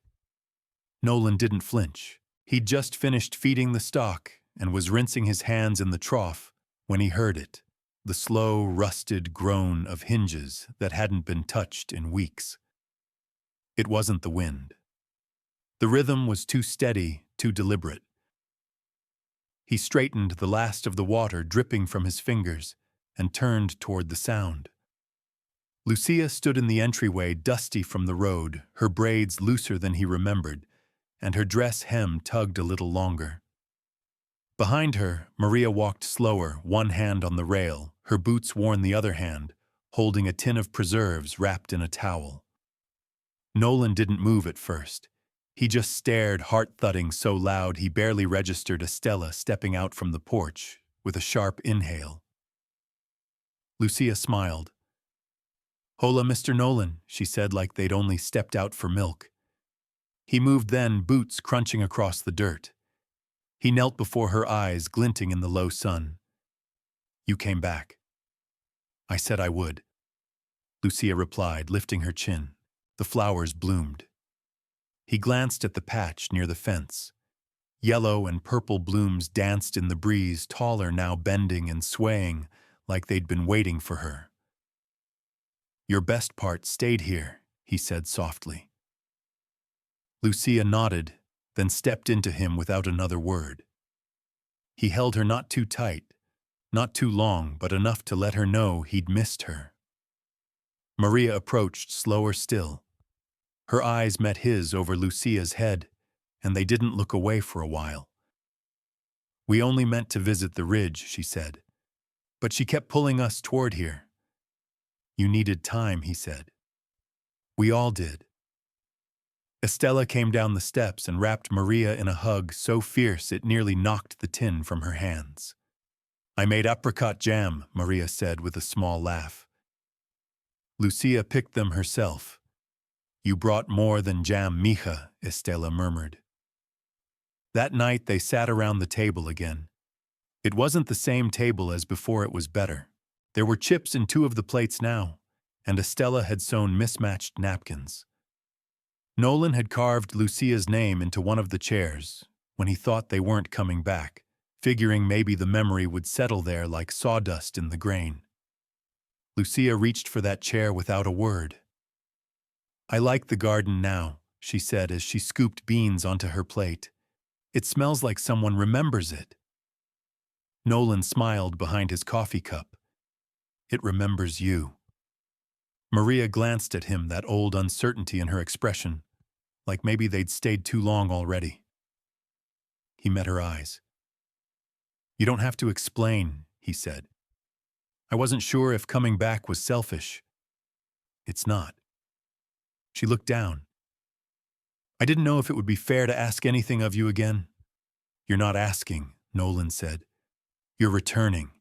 Nolan didn't flinch. He'd just finished feeding the stock and was rinsing his hands in the trough when he heard it, the slow, rusted groan of hinges that hadn't been touched in weeks. It wasn't the wind. The rhythm was too steady, too deliberate. He straightened, the last of the water dripping from his fingers, and turned toward the sound. Lucia stood in the entryway, dusty from the road, her braids looser than he remembered, and her dress hem tugged a little longer. Behind her, Maria walked slower, one hand on the rail, her boots worn the other hand, holding a tin of preserves wrapped in a towel. Nolan didn't move at first. He just stared, heart thudding so loud he barely registered Estella stepping out from the porch with a sharp inhale. Lucia smiled. "Hola, Mr. Nolan," she said like they'd only stepped out for milk. He moved then, boots crunching across the dirt. He knelt before her, eyes glinting in the low sun. "You came back." "I said I would," Lucia replied, lifting her chin. The flowers bloomed. He glanced at the patch near the fence. Yellow and purple blooms danced in the breeze, taller now, bending and swaying like they'd been waiting for her. "Your best part stayed here," he said softly. Lucia nodded, then stepped into him without another word. He held her not too tight, not too long, but enough to let her know he'd missed her. Maria approached, slower still. Her eyes met his over Lucia's head, and they didn't look away for a while. "We only meant to visit the ridge," she said, "but she kept pulling us toward here." "You needed time," he said. "We all did." Estella came down the steps and wrapped Maria in a hug so fierce it nearly knocked the tin from her hands. "I made apricot jam," Maria said with a small laugh. Lucia picked them herself. "You brought more than jam, mija," Estella murmured. That night they sat around the table again. It wasn't the same table as before, it was better. There were chips in 2 of the plates now, and Estella had sewn mismatched napkins. Nolan had carved Lucia's name into one of the chairs when he thought they weren't coming back, figuring maybe the memory would settle there like sawdust in the grain. Lucia reached for that chair without a word. "I like the garden now," she said as she scooped beans onto her plate. "It smells like someone remembers it." Nolan smiled behind his coffee cup. "It remembers you." Maria glanced at him, that old uncertainty in her expression, like maybe they'd stayed too long already. He met her eyes. "You don't have to explain," he said. "I wasn't sure if coming back was selfish. It's not." She looked down. "I didn't know if it would be fair to ask anything of you again." "You're not asking," Nolan said. "You're returning."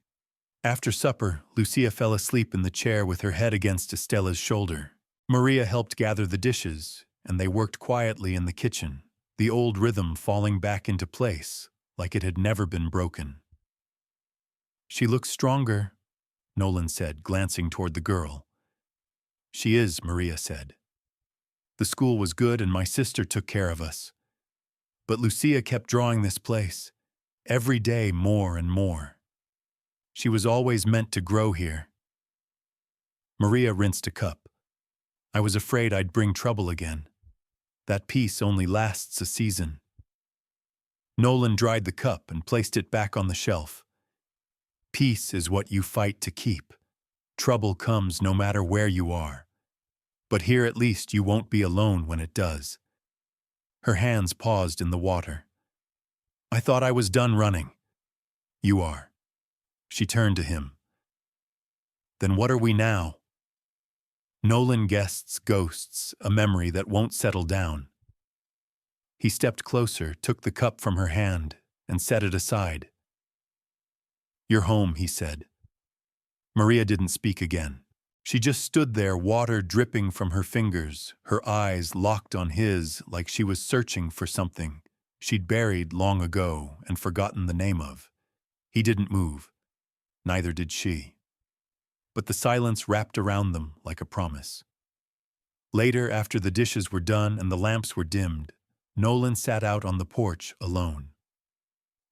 After supper, Lucia fell asleep in the chair with her head against Estella's shoulder. Maria helped gather the dishes, and they worked quietly in the kitchen, the old rhythm falling back into place, like it had never been broken. "She looks stronger," Nolan said, glancing toward the girl. "She is," Maria said. "The school was good and my sister took care of us. But Lucia kept drawing this place, every day more and more. She was always meant to grow here." Maria rinsed a cup. "I was afraid I'd bring trouble again. That peace only lasts a season." Nolan dried the cup and placed it back on the shelf. "Peace is what you fight to keep. Trouble comes no matter where you are. But here at least you won't be alone when it does." Her hands paused in the water. "I thought I was done running." "You are." She turned to him. "Then what are we now?" Nolan guessed ghosts, a memory that won't settle down. He stepped closer, took the cup from her hand, and set it aside. "You're home," he said. Maria didn't speak again. She just stood there, water dripping from her fingers, her eyes locked on his like she was searching for something she'd buried long ago and forgotten the name of. He didn't move. Neither did she. But the silence wrapped around them like a promise. Later, after the dishes were done and the lamps were dimmed, Nolan sat out on the porch alone.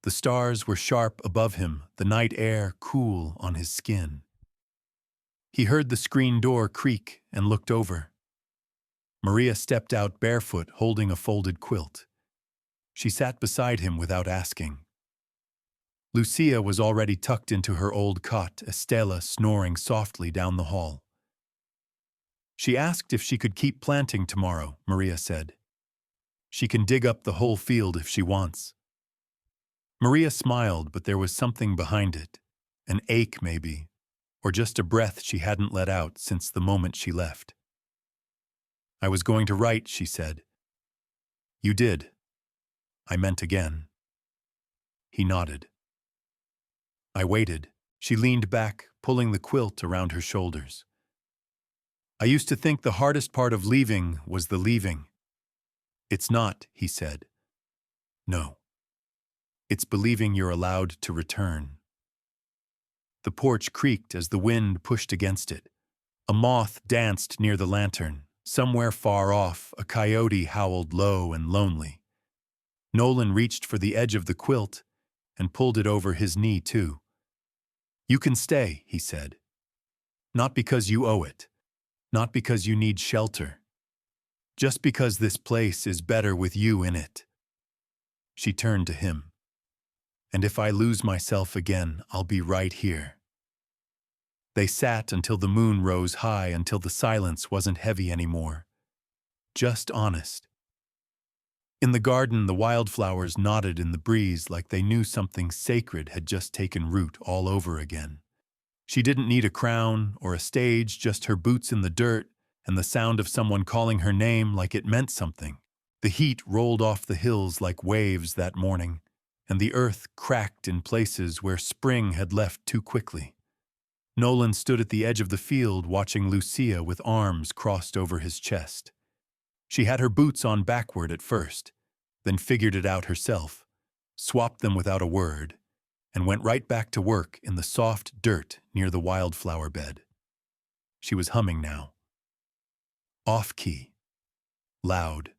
The stars were sharp above him, the night air cool on his skin. He heard the screen door creak and looked over. Maria stepped out barefoot, holding a folded quilt. She sat beside him without asking. Lucia was already tucked into her old cot, Estella snoring softly down the hall. "She asked if she could keep planting tomorrow," Maria said. "She can dig up the whole field if she wants." Maria smiled, but there was something behind it. An ache, maybe, or just a breath she hadn't let out since the moment she left. "I was going to write," she said. "You did." "I meant again." He nodded. I waited. She leaned back, pulling the quilt around her shoulders. "I used to think the hardest part of leaving was the leaving." "It's not," he said. "No. It's believing you're allowed to return." The porch creaked as the wind pushed against it. A moth danced near the lantern. Somewhere far off, a coyote howled low and lonely. Nolan reached for the edge of the quilt and pulled it over his knee, too. "You can stay," he said. "Not because you owe it. Not because you need shelter. Just because this place is better with you in it." She turned to him. "And if I lose myself again, I'll be right here." They sat until the moon rose high, until the silence wasn't heavy anymore. Just honest. In the garden, the wildflowers nodded in the breeze like they knew something sacred had just taken root all over again. She didn't need a crown or a stage, just her boots in the dirt and the sound of someone calling her name like it meant something. The heat rolled off the hills like waves that morning, and the earth cracked in places where spring had left too quickly. Nolan stood at the edge of the field watching Lucia with arms crossed over his chest. She had her boots on backward at first, then figured it out herself, swapped them without a word, and went right back to work in the soft dirt near the wildflower bed. She was humming now. Off-key. Loud.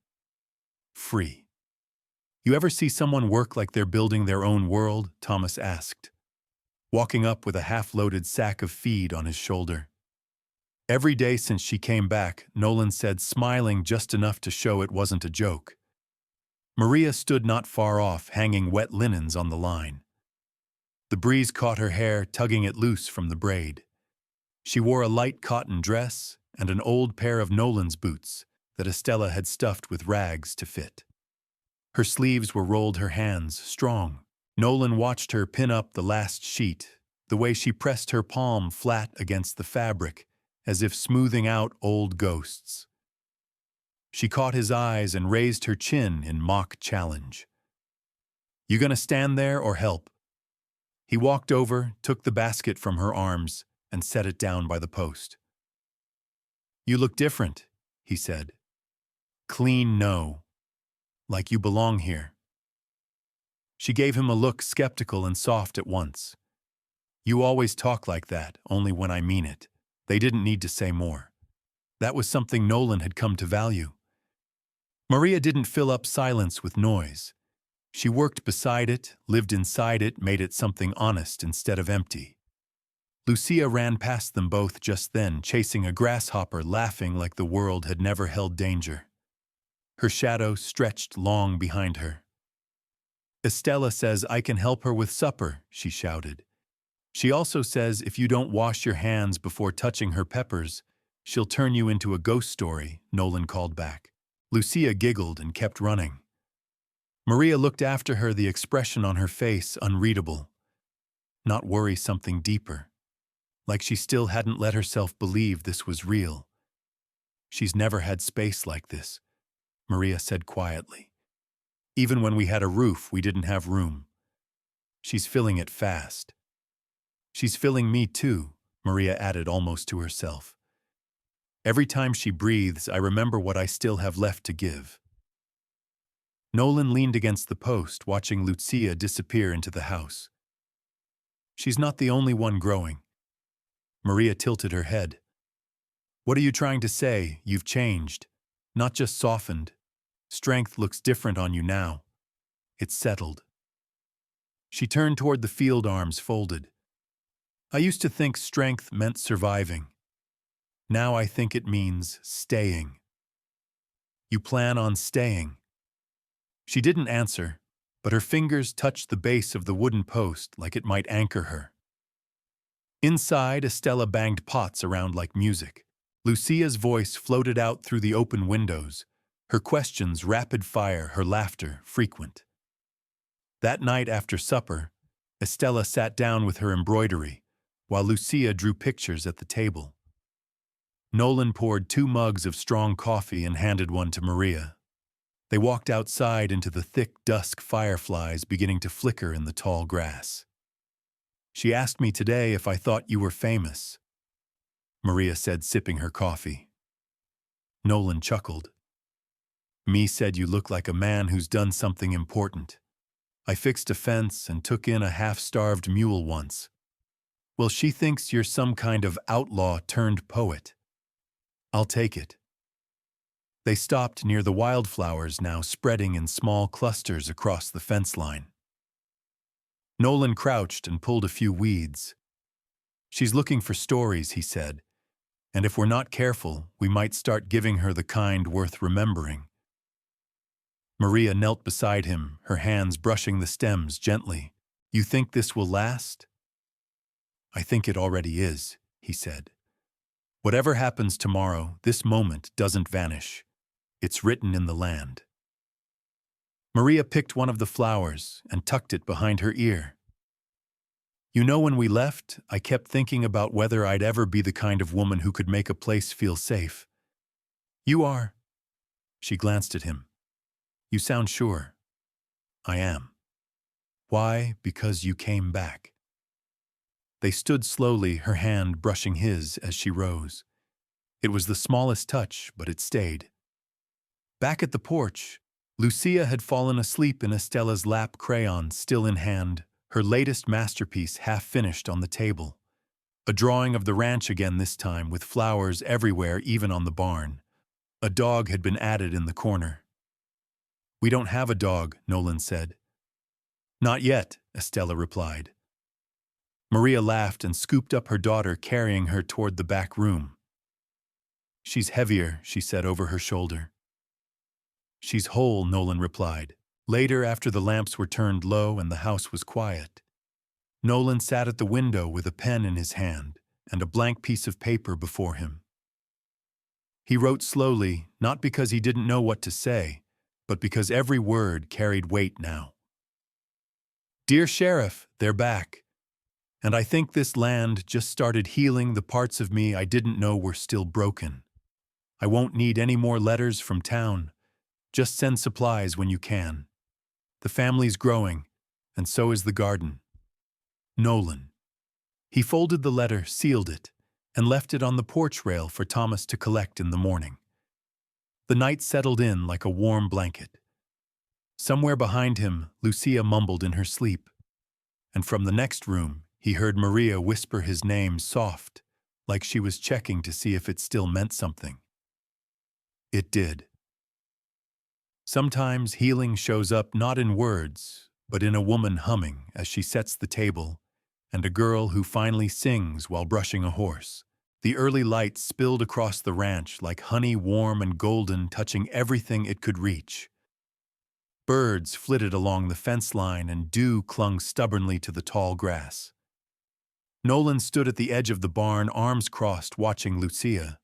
Free. "You ever see someone work like they're building their own world?" Thomas asked, walking up with a half-loaded sack of feed on his shoulder. Every day since she came back, Nolan said, smiling just enough to show it wasn't a joke. Maria stood not far off, hanging wet linens on the line. The breeze caught her hair, tugging it loose from the braid. She wore a light cotton dress, and an old pair of Nolan's boots that Estella had stuffed with rags to fit. Her sleeves were rolled, her hands strong. Nolan watched her pin up the last sheet, the way she pressed her palm flat against the fabric, as if smoothing out old ghosts. She caught his eyes and raised her chin in mock challenge. "You gonna stand there or help?" He walked over, took the basket from her arms, and set it down by the post. "You look different," he said. "Clean no. Like you belong here." She gave him a look skeptical and soft at once. "You always talk like that, only when I mean it." They didn't need to say more. That was something Nolan had come to value. Maria didn't fill up silence with noise. She worked beside it, lived inside it, made it something honest instead of empty. Lucia ran past them both just then, chasing a grasshopper, laughing like the world had never held danger. Her shadow stretched long behind her. "Estella says I can help her with supper," she shouted. "She also says if you don't wash your hands before touching her peppers, she'll turn you into a ghost story," Nolan called back. Lucia giggled and kept running. Maria looked after her, the expression on her face unreadable. Not worry, something deeper. Like she still hadn't let herself believe this was real. "She's never had space like this," Maria said quietly. "Even when we had a roof, we didn't have room. She's filling it fast." "She's filling me too," Maria added almost to herself. "Every time she breathes, I remember what I still have left to give." Nolan leaned against the post, watching Lucia disappear into the house. "She's not the only one growing." Maria tilted her head. "What are you trying to say? You've changed. Not just softened. Strength looks different on you now. It's settled." She turned toward the field, arms folded. "I used to think strength meant surviving. Now I think it means staying." "You plan on staying?" She didn't answer, but her fingers touched the base of the wooden post like it might anchor her. Inside, Estella banged pots around like music. Lucia's voice floated out through the open windows, her questions rapid fire, her laughter frequent. That night after supper, Estella sat down with her embroidery, while Lucia drew pictures at the table. Nolan poured 2 mugs of strong coffee and handed one to Maria. They walked outside into the thick dusk, fireflies beginning to flicker in the tall grass. "She asked me today if I thought you were famous," Maria said, sipping her coffee. Nolan chuckled. "Me said you look like a man who's done something important. I fixed a fence and took in a half-starved mule once. Well, she thinks you're some kind of outlaw turned poet. I'll take it." They stopped near the wildflowers now spreading in small clusters across the fence line. Nolan crouched and pulled a few weeds. "She's looking for stories," he said, "and if we're not careful, we might start giving her the kind worth remembering." Maria knelt beside him, her hands brushing the stems gently. "You think this will last?" "I think it already is," he said. "Whatever happens tomorrow, this moment doesn't vanish. It's written in the land." Maria picked one of the flowers and tucked it behind her ear. "You know, when we left, I kept thinking about whether I'd ever be the kind of woman who could make a place feel safe. You are." She glanced at him. "You sound sure." "I am." "Why? Because you came back." They stood slowly, her hand brushing his as she rose. It was the smallest touch, but it stayed. Back at the porch, Lucia had fallen asleep in Estella's lap, crayon still in hand, her latest masterpiece half finished on the table. A drawing of the ranch again this time, with flowers everywhere, even on the barn. A dog had been added in the corner. "We don't have a dog," Nolan said. "Not yet," Estella replied. Maria laughed and scooped up her daughter, carrying her toward the back room. "She's heavier," she said over her shoulder. "She's whole," Nolan replied. Later, after the lamps were turned low and the house was quiet, Nolan sat at the window with a pen in his hand and a blank piece of paper before him. He wrote slowly, not because he didn't know what to say, but because every word carried weight now. Dear Sheriff, they're back. And I think this land just started healing the parts of me I didn't know were still broken. I won't need any more letters from town. Just send supplies when you can. The family's growing, and so is the garden. Nolan. He folded the letter, sealed it, and left it on the porch rail for Thomas to collect in the morning. The night settled in like a warm blanket. Somewhere behind him, Lucia mumbled in her sleep. And from the next room, he heard Maria whisper his name soft, like she was checking to see if it still meant something. It did. Sometimes healing shows up not in words, but in a woman humming as she sets the table, and a girl who finally sings while brushing a horse. The early light spilled across the ranch like honey warm and golden, touching everything it could reach. Birds flitted along the fence line and dew clung stubbornly to the tall grass. Nolan stood at the edge of the barn, arms crossed, watching Lucia.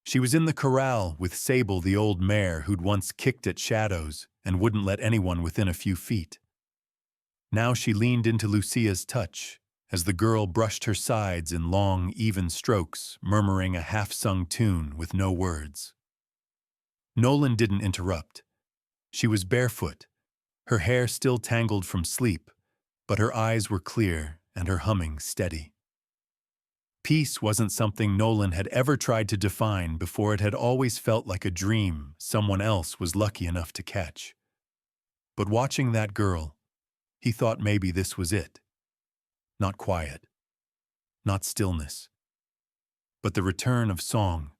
She was in the corral with Sable, the old mare who'd once kicked at shadows and wouldn't let anyone within a few feet. Now she leaned into Lucia's touch as the girl brushed her sides in long, even strokes, murmuring a half-sung tune with no words. Nolan didn't interrupt. She was barefoot, her hair still tangled from sleep, but her eyes were clear and her humming steady. Peace wasn't something Nolan had ever tried to define before. It had always felt like a dream someone else was lucky enough to catch. But watching that girl, he thought maybe this was it. Not quiet, not stillness, but the return of song.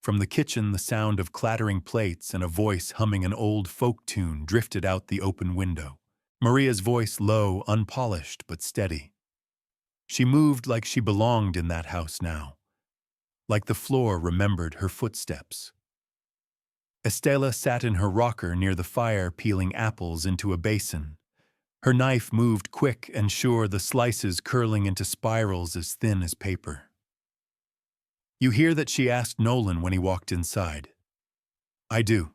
From the kitchen, the sound of clattering plates and a voice humming an old folk tune drifted out the open window. Maria's voice low, unpolished, but steady. She moved like she belonged in that house now, like the floor remembered her footsteps. Estela sat in her rocker near the fire, peeling apples into a basin. Her knife moved quick and sure, the slices curling into spirals as thin as paper. You hear that? She asked Nolan when he walked inside. I do.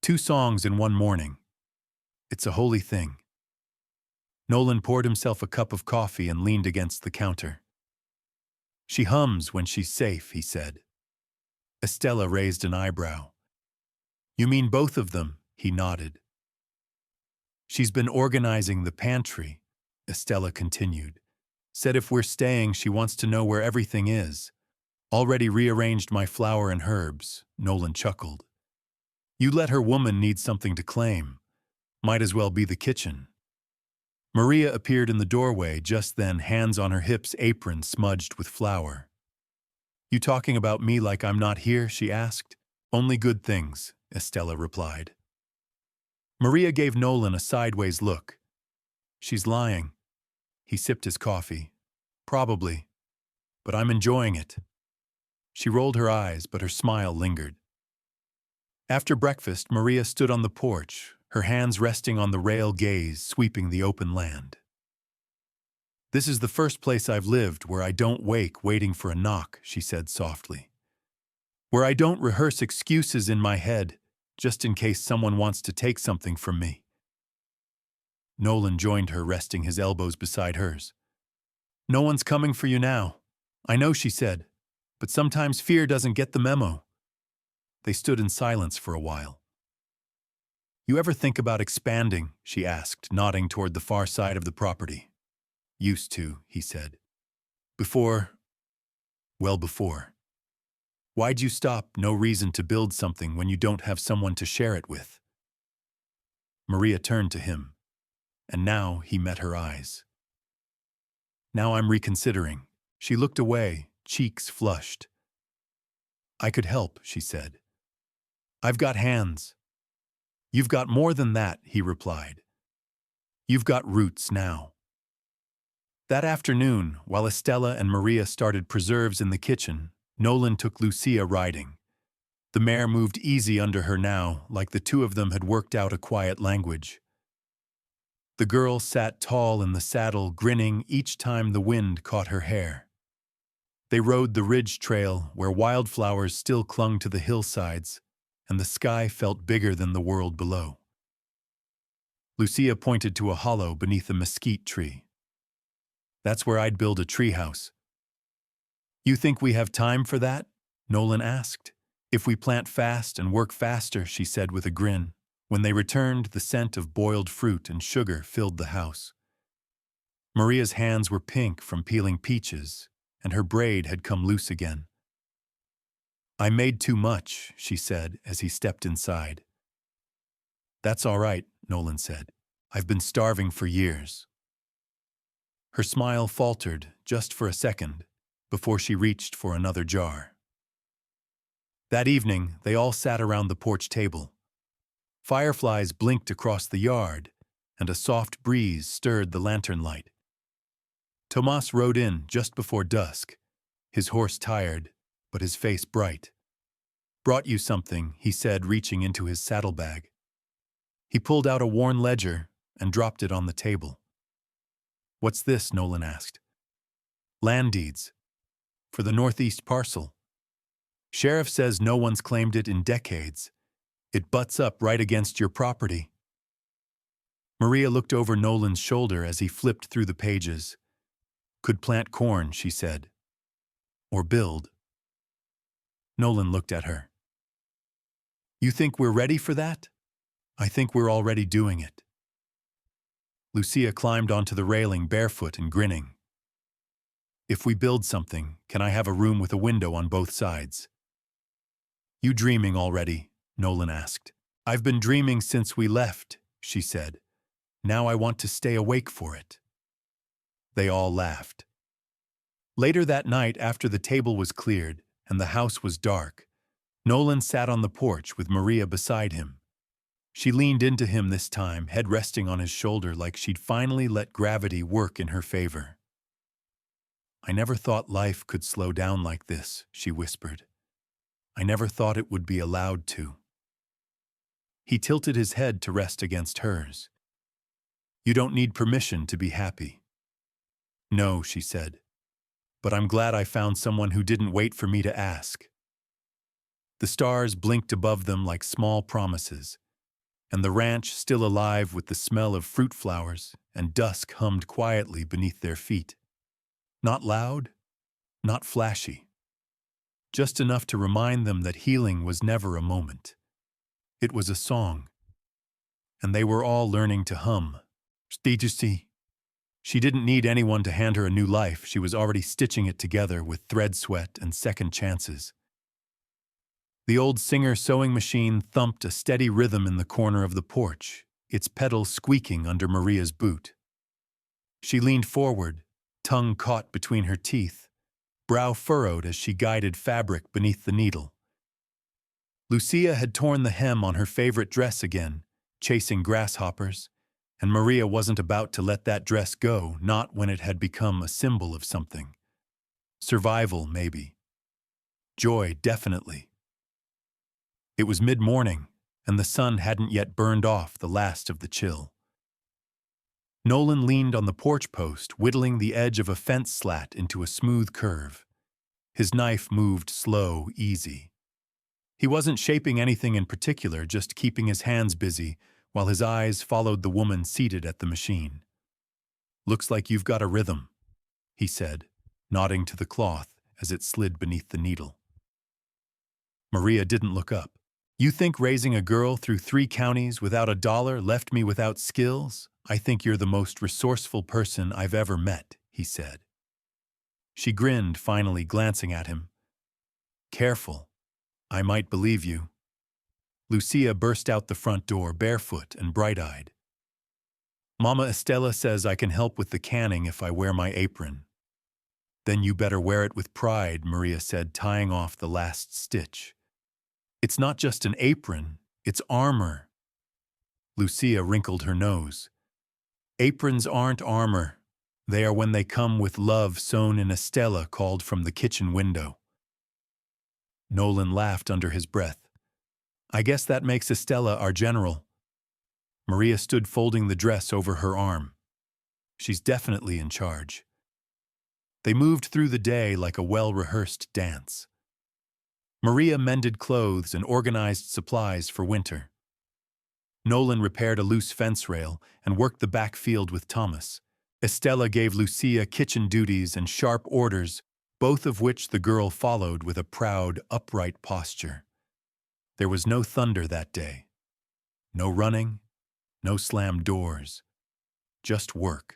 2 songs in one morning. It's a holy thing. Nolan poured himself a cup of coffee and leaned against the counter. She hums when she's safe, he said. Estela raised an eyebrow. You mean both of them? He nodded. She's been organizing the pantry, Estela continued. Said if we're staying, she wants to know where everything is. Already rearranged my flour and herbs, Nolan chuckled. You let her woman need something to claim. Might as well be the kitchen. Maria appeared in the doorway just then, hands on her hips, apron smudged with flour. You talking about me like I'm not here? She asked. Only good things, Estela replied. Maria gave Nolan a sideways look. She's lying. He sipped his coffee. Probably. But I'm enjoying it. She rolled her eyes, but her smile lingered. After breakfast, Maria stood on the porch, her hands resting on the rail, gaze sweeping the open land. This is the first place I've lived where I don't wake waiting for a knock, she said softly. Where I don't rehearse excuses in my head, just in case someone wants to take something from me. Nolan joined her, resting his elbows beside hers. No one's coming for you now. I know, she said, but sometimes fear doesn't get the memo. They stood in silence for a while. You ever think about expanding? She asked, nodding toward the far side of the property. Used to, he said. Before. Why'd you stop? No reason to build something when you don't have someone to share it with. Maria turned to him, and now he met her eyes. Now I'm reconsidering. She looked away, cheeks flushed. I could help, she said. I've got hands. You've got more than that, he replied. You've got roots now. That afternoon, while Estela and Maria started preserves in the kitchen, Nolan took Lucia riding. The mare moved easy under her now, like the two of them had worked out a quiet language. The girl sat tall in the saddle, grinning each time the wind caught her hair. They rode the ridge trail where wildflowers still clung to the hillsides, and the sky felt bigger than the world below. Lucia pointed to a hollow beneath a mesquite tree. That's where I'd build a treehouse. You think we have time for that? Nolan asked. If we plant fast and work faster, she said with a grin. When they returned, the scent of boiled fruit and sugar filled the house. Maria's hands were pink from peeling peaches, and her braid had come loose again. I made too much, she said as he stepped inside. That's all right, Nolan said. I've been starving for years. Her smile faltered just for a second before she reached for another jar. That evening, they all sat around the porch table. Fireflies blinked across the yard, and a soft breeze stirred the lantern light. Tomas rode in just before dusk, his horse tired, but his face bright. Brought you something, he said, reaching into his saddlebag. He pulled out a worn ledger and dropped it on the table. What's this? Nolan asked. Land deeds. For the northeast parcel. Sheriff says no one's claimed it in decades. It butts up right against your property. Maria looked over Nolan's shoulder as he flipped through the pages. Could plant corn, she said. Or build. Nolan looked at her. You think we're ready for that? I think we're already doing it. Lucia climbed onto the railing barefoot and grinning. If we build something, can I have a room with a window on both sides? You dreaming already? Nolan asked. I've been dreaming since we left, she said. Now I want to stay awake for it. They all laughed. Later that night, after the table was cleared and the house was dark, Nolan sat on the porch with Maria beside him. She leaned into him this time, head resting on his shoulder like she'd finally let gravity work in her favor. I never thought life could slow down like this, she whispered. I never thought it would be allowed to. He tilted his head to rest against hers. You don't need permission to be happy. No, she said. But I'm glad I found someone who didn't wait for me to ask. The stars blinked above them like small promises, and the ranch still alive with the smell of fruit flowers, and dusk hummed quietly beneath their feet. Not loud, not flashy. Just enough to remind them that healing was never a moment. It was a song. And they were all learning to hum. Fictitious. She didn't need anyone to hand her a new life. She was already stitching it together with thread sweat and second chances. The old Singer sewing machine thumped a steady rhythm in the corner of the porch, its pedal squeaking under Maria's boot. She leaned forward, tongue caught between her teeth, brow furrowed as she guided fabric beneath the needle. Lucia had torn the hem on her favorite dress again, chasing grasshoppers, and Maria wasn't about to let that dress go, not when it had become a symbol of something. Survival, maybe. Joy, definitely. It was mid-morning, and the sun hadn't yet burned off the last of the chill. Nolan leaned on the porch post, whittling the edge of a fence slat into a smooth curve. His knife moved slow, easy. He wasn't shaping anything in particular, just keeping his hands busy, while his eyes followed the woman seated at the machine. Looks like you've got a rhythm, he said, nodding to the cloth as it slid beneath the needle. Maria didn't look up. You think raising a girl through 3 counties without a dollar left me without skills? I think you're the most resourceful person I've ever met, he said. She grinned, finally glancing at him. Careful. I might believe you. Lucia burst out the front door, barefoot and bright-eyed. Mama Estella says I can help with the canning if I wear my apron. Then you better wear it with pride, Maria said, tying off the last stitch. It's not just an apron, it's armor. Lucia wrinkled her nose. Aprons aren't armor. They are when they come with love sewn in a stella called from the kitchen window. Nolan laughed under his breath. I guess that makes Estella our general. Maria stood folding the dress over her arm. She's definitely in charge. They moved through the day like a well-rehearsed dance. Maria mended clothes and organized supplies for winter. Nolan repaired a loose fence rail and worked the backfield with Thomas. Estella gave Lucia kitchen duties and sharp orders, both of which the girl followed with a proud, upright posture. There was no thunder that day. No running, no slammed doors. Just work.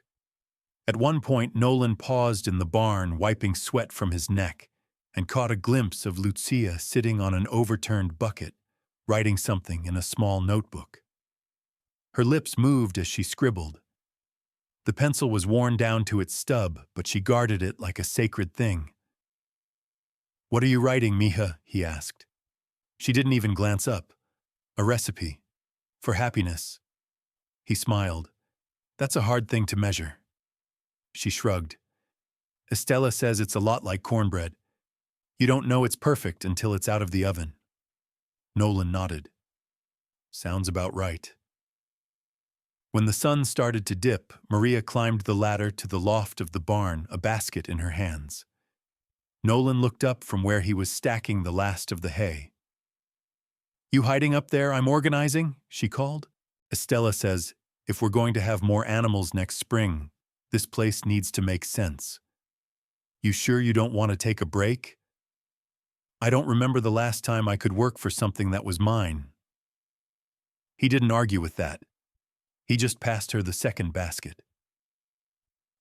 At one point, Nolan paused in the barn, wiping sweat from his neck, and caught a glimpse of Lucia sitting on an overturned bucket, writing something in a small notebook. Her lips moved as she scribbled. The pencil was worn down to its stub, but she guarded it like a sacred thing. "What are you writing, mija?" he asked. She didn't even glance up. "A recipe. For happiness." He smiled. "That's a hard thing to measure." She shrugged. "Estella says it's a lot like cornbread. You don't know it's perfect until it's out of the oven." Nolan nodded. "Sounds about right." When the sun started to dip, Maria climbed the ladder to the loft of the barn, a basket in her hands. Nolan looked up from where he was stacking the last of the hay. "You hiding up there? I'm organizing," she called. "Estella says, if we're going to have more animals next spring, this place needs to make sense. You sure you don't want to take a break?" "I don't remember the last time I could work for something that was mine." He didn't argue with that. He just passed her the second basket.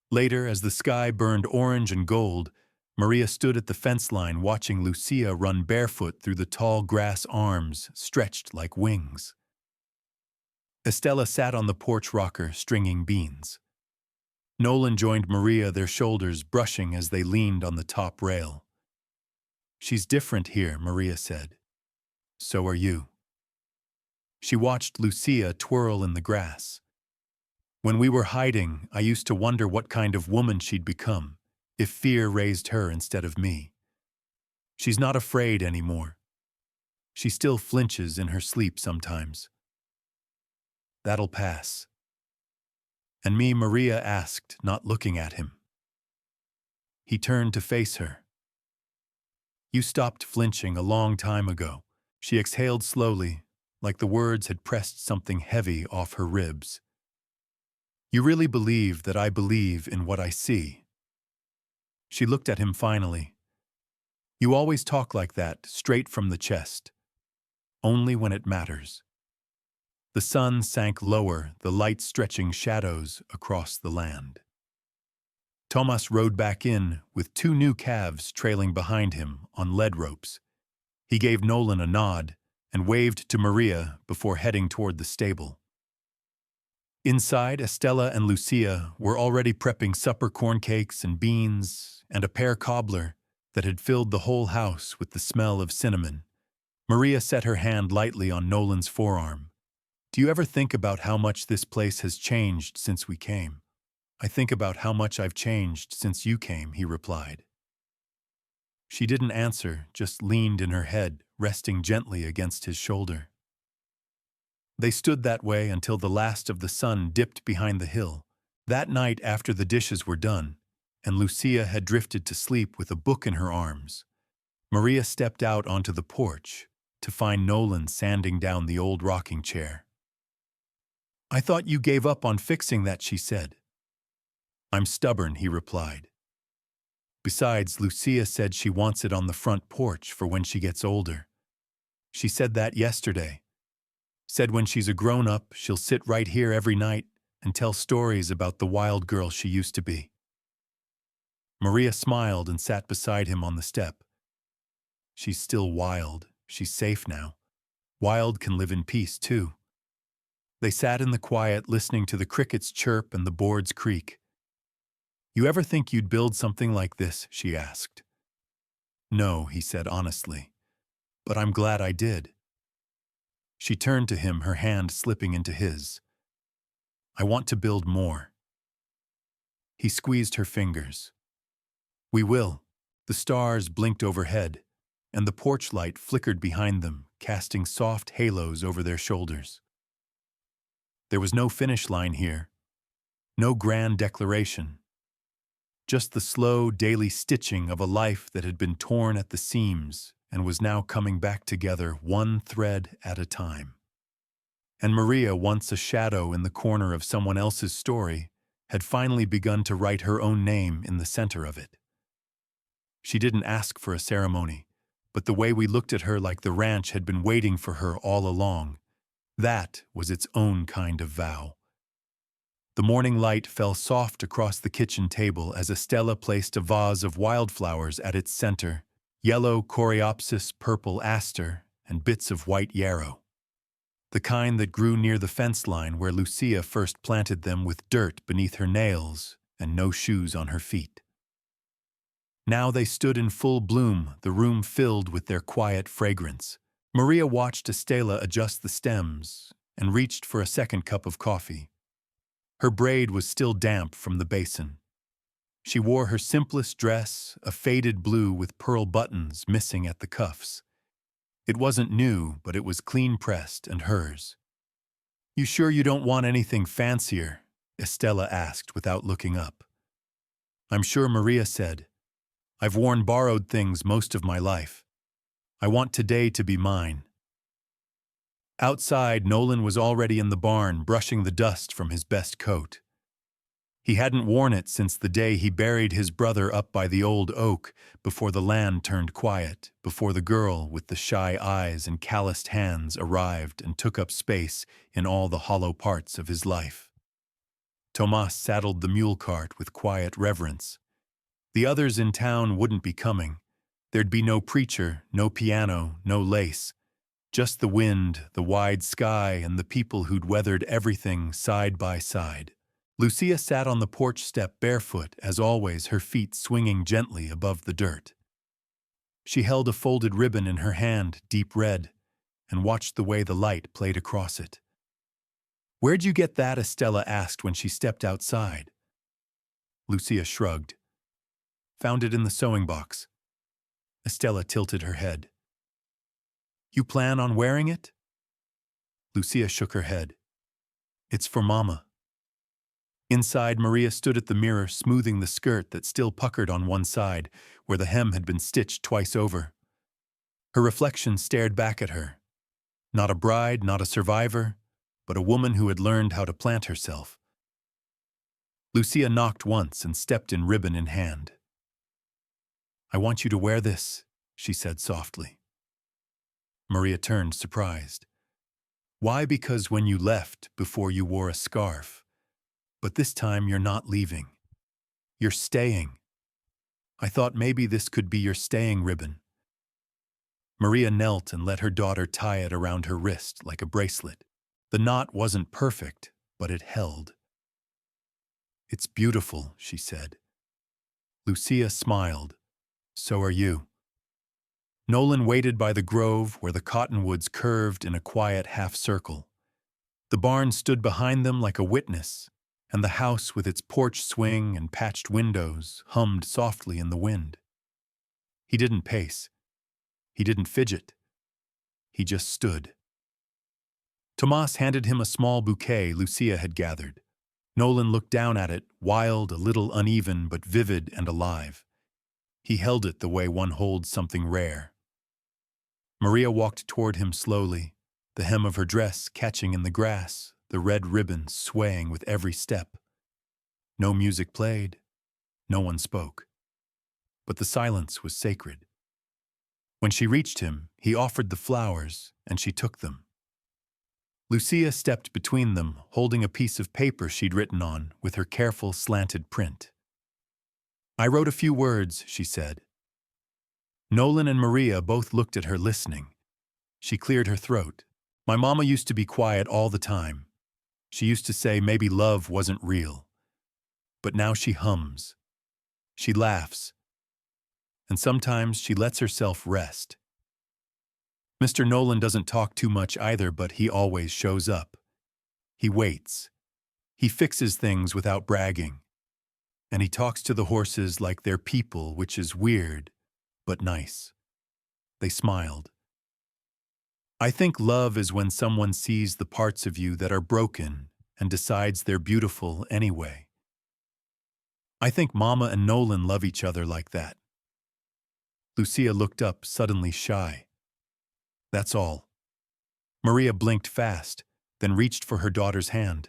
Later, as the sky burned orange and gold, Maria stood at the fence line watching Lucia run barefoot through the tall grass arms stretched like wings. Estella sat on the porch rocker stringing beans. Nolan joined Maria, their shoulders brushing as they leaned on the top rail. "She's different here," Maria said. "So are you." She watched Lucia twirl in the grass. "When we were hiding, I used to wonder what kind of woman she'd become, if fear raised her instead of me. She's not afraid anymore. She still flinches in her sleep sometimes." "That'll pass." "And me?" Maria asked, not looking at him. He turned to face her. "You stopped flinching a long time ago." She exhaled slowly, like the words had pressed something heavy off her ribs. "You really believe that I believe in what I see?" She looked at him finally. "You always talk like that, straight from the chest. Only when it matters." The sun sank lower, the light stretching shadows across the land. Thomas rode back in, with 2 new calves trailing behind him on lead ropes. He gave Nolan a nod and waved to Maria before heading toward the stable. Inside, Estella and Lucia were already prepping supper corn cakes and beans and a pear cobbler that had filled the whole house with the smell of cinnamon. Maria set her hand lightly on Nolan's forearm. "Do you ever think about how much this place has changed since we came?" "I think about how much I've changed since you came," he replied. She didn't answer, just leaned in her head, resting gently against his shoulder. They stood that way until the last of the sun dipped behind the hill. That night, after the dishes were done, and Lucia had drifted to sleep with a book in her arms, Maria stepped out onto the porch to find Nolan sanding down the old rocking chair. "I thought you gave up on fixing that," she said. "I'm stubborn," he replied. "Besides, Lucia said she wants it on the front porch for when she gets older. She said that yesterday. Said when she's a grown-up, she'll sit right here every night and tell stories about the wild girl she used to be." Maria smiled and sat beside him on the step. "She's still wild. She's safe now. Wild can live in peace, too." They sat in the quiet, listening to the crickets chirp and the boards creak. "You ever think you'd build something like this?" she asked. "No," he said honestly. "But I'm glad I did." She turned to him, her hand slipping into his. "I want to build more." He squeezed her fingers. "We will." The stars blinked overhead, and the porch light flickered behind them, casting soft halos over their shoulders. There was no finish line here, no grand declaration. just the slow, daily stitching of a life that had been torn at the seams and was now coming back together one thread at a time. And Maria, once a shadow in the corner of someone else's story, had finally begun to write her own name in the center of it. She didn't ask for a ceremony, but the way we looked at her like the ranch had been waiting for her all along, that was its own kind of vow. The morning light fell soft across the kitchen table as Estella placed a vase of wildflowers at its center, yellow coreopsis, purple aster, and bits of white yarrow. The kind that grew near the fence line where Lucia first planted them with dirt beneath her nails and no shoes on her feet. Now they stood in full bloom, the room filled with their quiet fragrance. Maria watched Estella adjust the stems and reached for a second cup of coffee. Her braid was still damp from the basin. She wore her simplest dress, a faded blue with pearl buttons missing at the cuffs. It wasn't new, but it was clean-pressed and hers. "You sure you don't want anything fancier?" Estella asked without looking up. "I'm sure," Maria said. "I've worn borrowed things most of my life. I want today to be mine." Outside, Nolan was already in the barn, brushing the dust from his best coat. He hadn't worn it since the day he buried his brother up by the old oak, before the land turned quiet, before the girl with the shy eyes and calloused hands arrived and took up space in all the hollow parts of his life. Tomas saddled the mule cart with quiet reverence. The others in town wouldn't be coming. There'd be no preacher, no piano, no lace. Just the wind, the wide sky, and the people who'd weathered everything side by side. Lucia sat on the porch step barefoot, as always, her feet swinging gently above the dirt. She held a folded ribbon in her hand, deep red, and watched the way the light played across it. "Where'd you get that?" Estella asked when she stepped outside. Lucia shrugged. "Found it in the sewing box." Estella tilted her head. "You plan on wearing it?" Lucia shook her head. "It's for Mama." Inside, Maria stood at the mirror, smoothing the skirt that still puckered on one side, where the hem had been stitched twice over. Her reflection stared back at her. Not a bride, not a survivor, but a woman who had learned how to plant herself. Lucia knocked once and stepped in, ribbon in hand. "I want you to wear this," she said softly. Maria turned, surprised. "Why?" "Because when you left, before you wore a scarf. But this time you're not leaving. You're staying. I thought maybe this could be your staying ribbon." Maria knelt and let her daughter tie it around her wrist like a bracelet. The knot wasn't perfect, but it held. "It's beautiful," she said. Lucia smiled. "So are you." Nolan waited by the grove where the cottonwoods curved in a quiet half-circle. The barn stood behind them like a witness, and the house with its porch swing and patched windows hummed softly in the wind. He didn't pace. He didn't fidget. He just stood. Tomas handed him a small bouquet Lucia had gathered. Nolan looked down at it, wild, a little uneven, but vivid and alive. He held it the way one holds something rare. Maria walked toward him slowly, the hem of her dress catching in the grass, the red ribbon swaying with every step. No music played. No one spoke. But the silence was sacred. When she reached him, he offered the flowers, and she took them. Lucia stepped between them, holding a piece of paper she'd written on with her careful, slanted print. "I wrote a few words," she said. Nolan and Maria both looked at her, listening. She cleared her throat. "My mama used to be quiet all the time. She used to say maybe love wasn't real. But now she hums. She laughs. And sometimes she lets herself rest. Mr. Nolan doesn't talk too much either, but he always shows up. He waits. He fixes things without bragging. And he talks to the horses like they're people, which is weird, but nice." They smiled. "I think love is when someone sees the parts of you that are broken and decides they're beautiful anyway." I think Mama and Nolan love each other like that. Lucia looked up, suddenly shy. That's all. Maria blinked fast, then reached for her daughter's hand.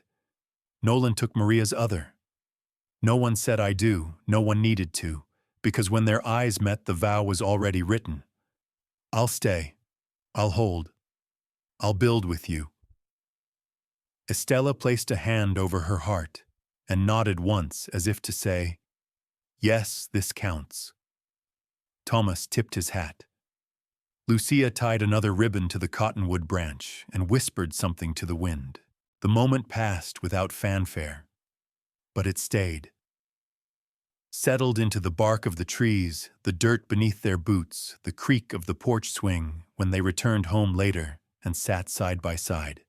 Nolan took Maria's other. No one said I do, no one needed to, because when their eyes met, the vow was already written. I'll stay. I'll hold. I'll build with you. Estella placed a hand over her heart and nodded once as if to say, yes, this counts. Thomas tipped his hat. Lucia tied another ribbon to the cottonwood branch and whispered something to the wind. The moment passed without fanfare, but it stayed. Settled into the bark of the trees, the dirt beneath their boots, the creak of the porch swing when they returned home later and sat side by side.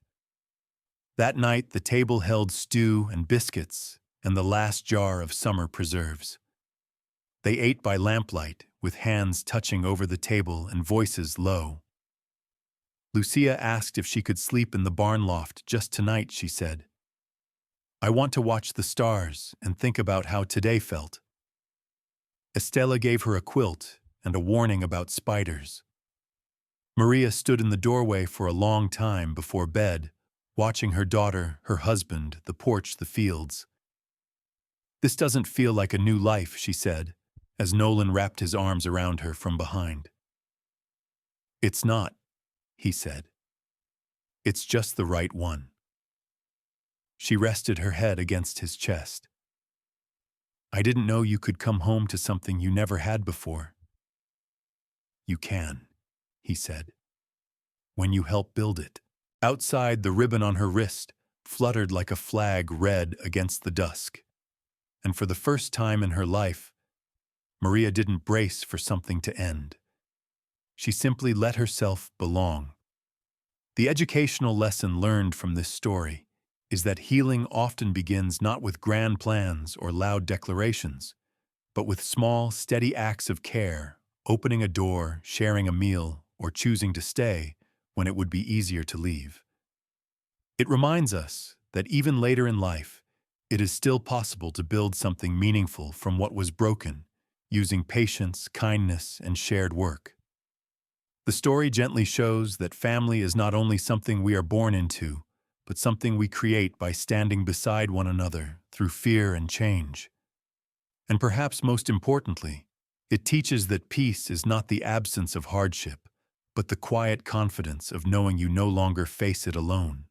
That night the table held stew and biscuits and the last jar of summer preserves. They ate by lamplight, with hands touching over the table and voices low. Lucia asked if she could sleep in the barn loft just tonight, she said. I want to watch the stars and think about how today felt. Estella gave her a quilt and a warning about spiders. Maria stood in the doorway for a long time before bed, watching her daughter, her husband, the porch, the fields. This doesn't feel like a new life, she said, as Nolan wrapped his arms around her from behind. It's not, he said. It's just the right one. She rested her head against his chest. I didn't know you could come home to something you never had before. You can, he said, when you help build it. Outside, the ribbon on her wrist fluttered like a flag red against the dusk. And for the first time in her life, Maria didn't brace for something to end. She simply let herself belong. The educational lesson learned from this story is that healing often begins not with grand plans or loud declarations, but with small, steady acts of care, opening a door, sharing a meal, or choosing to stay when it would be easier to leave. It reminds us that even later in life, it is still possible to build something meaningful from what was broken, using patience, kindness, and shared work. The story gently shows that family is not only something we are born into, but something we create by standing beside one another through fear and change. And perhaps most importantly, it teaches that peace is not the absence of hardship, but the quiet confidence of knowing you no longer face it alone.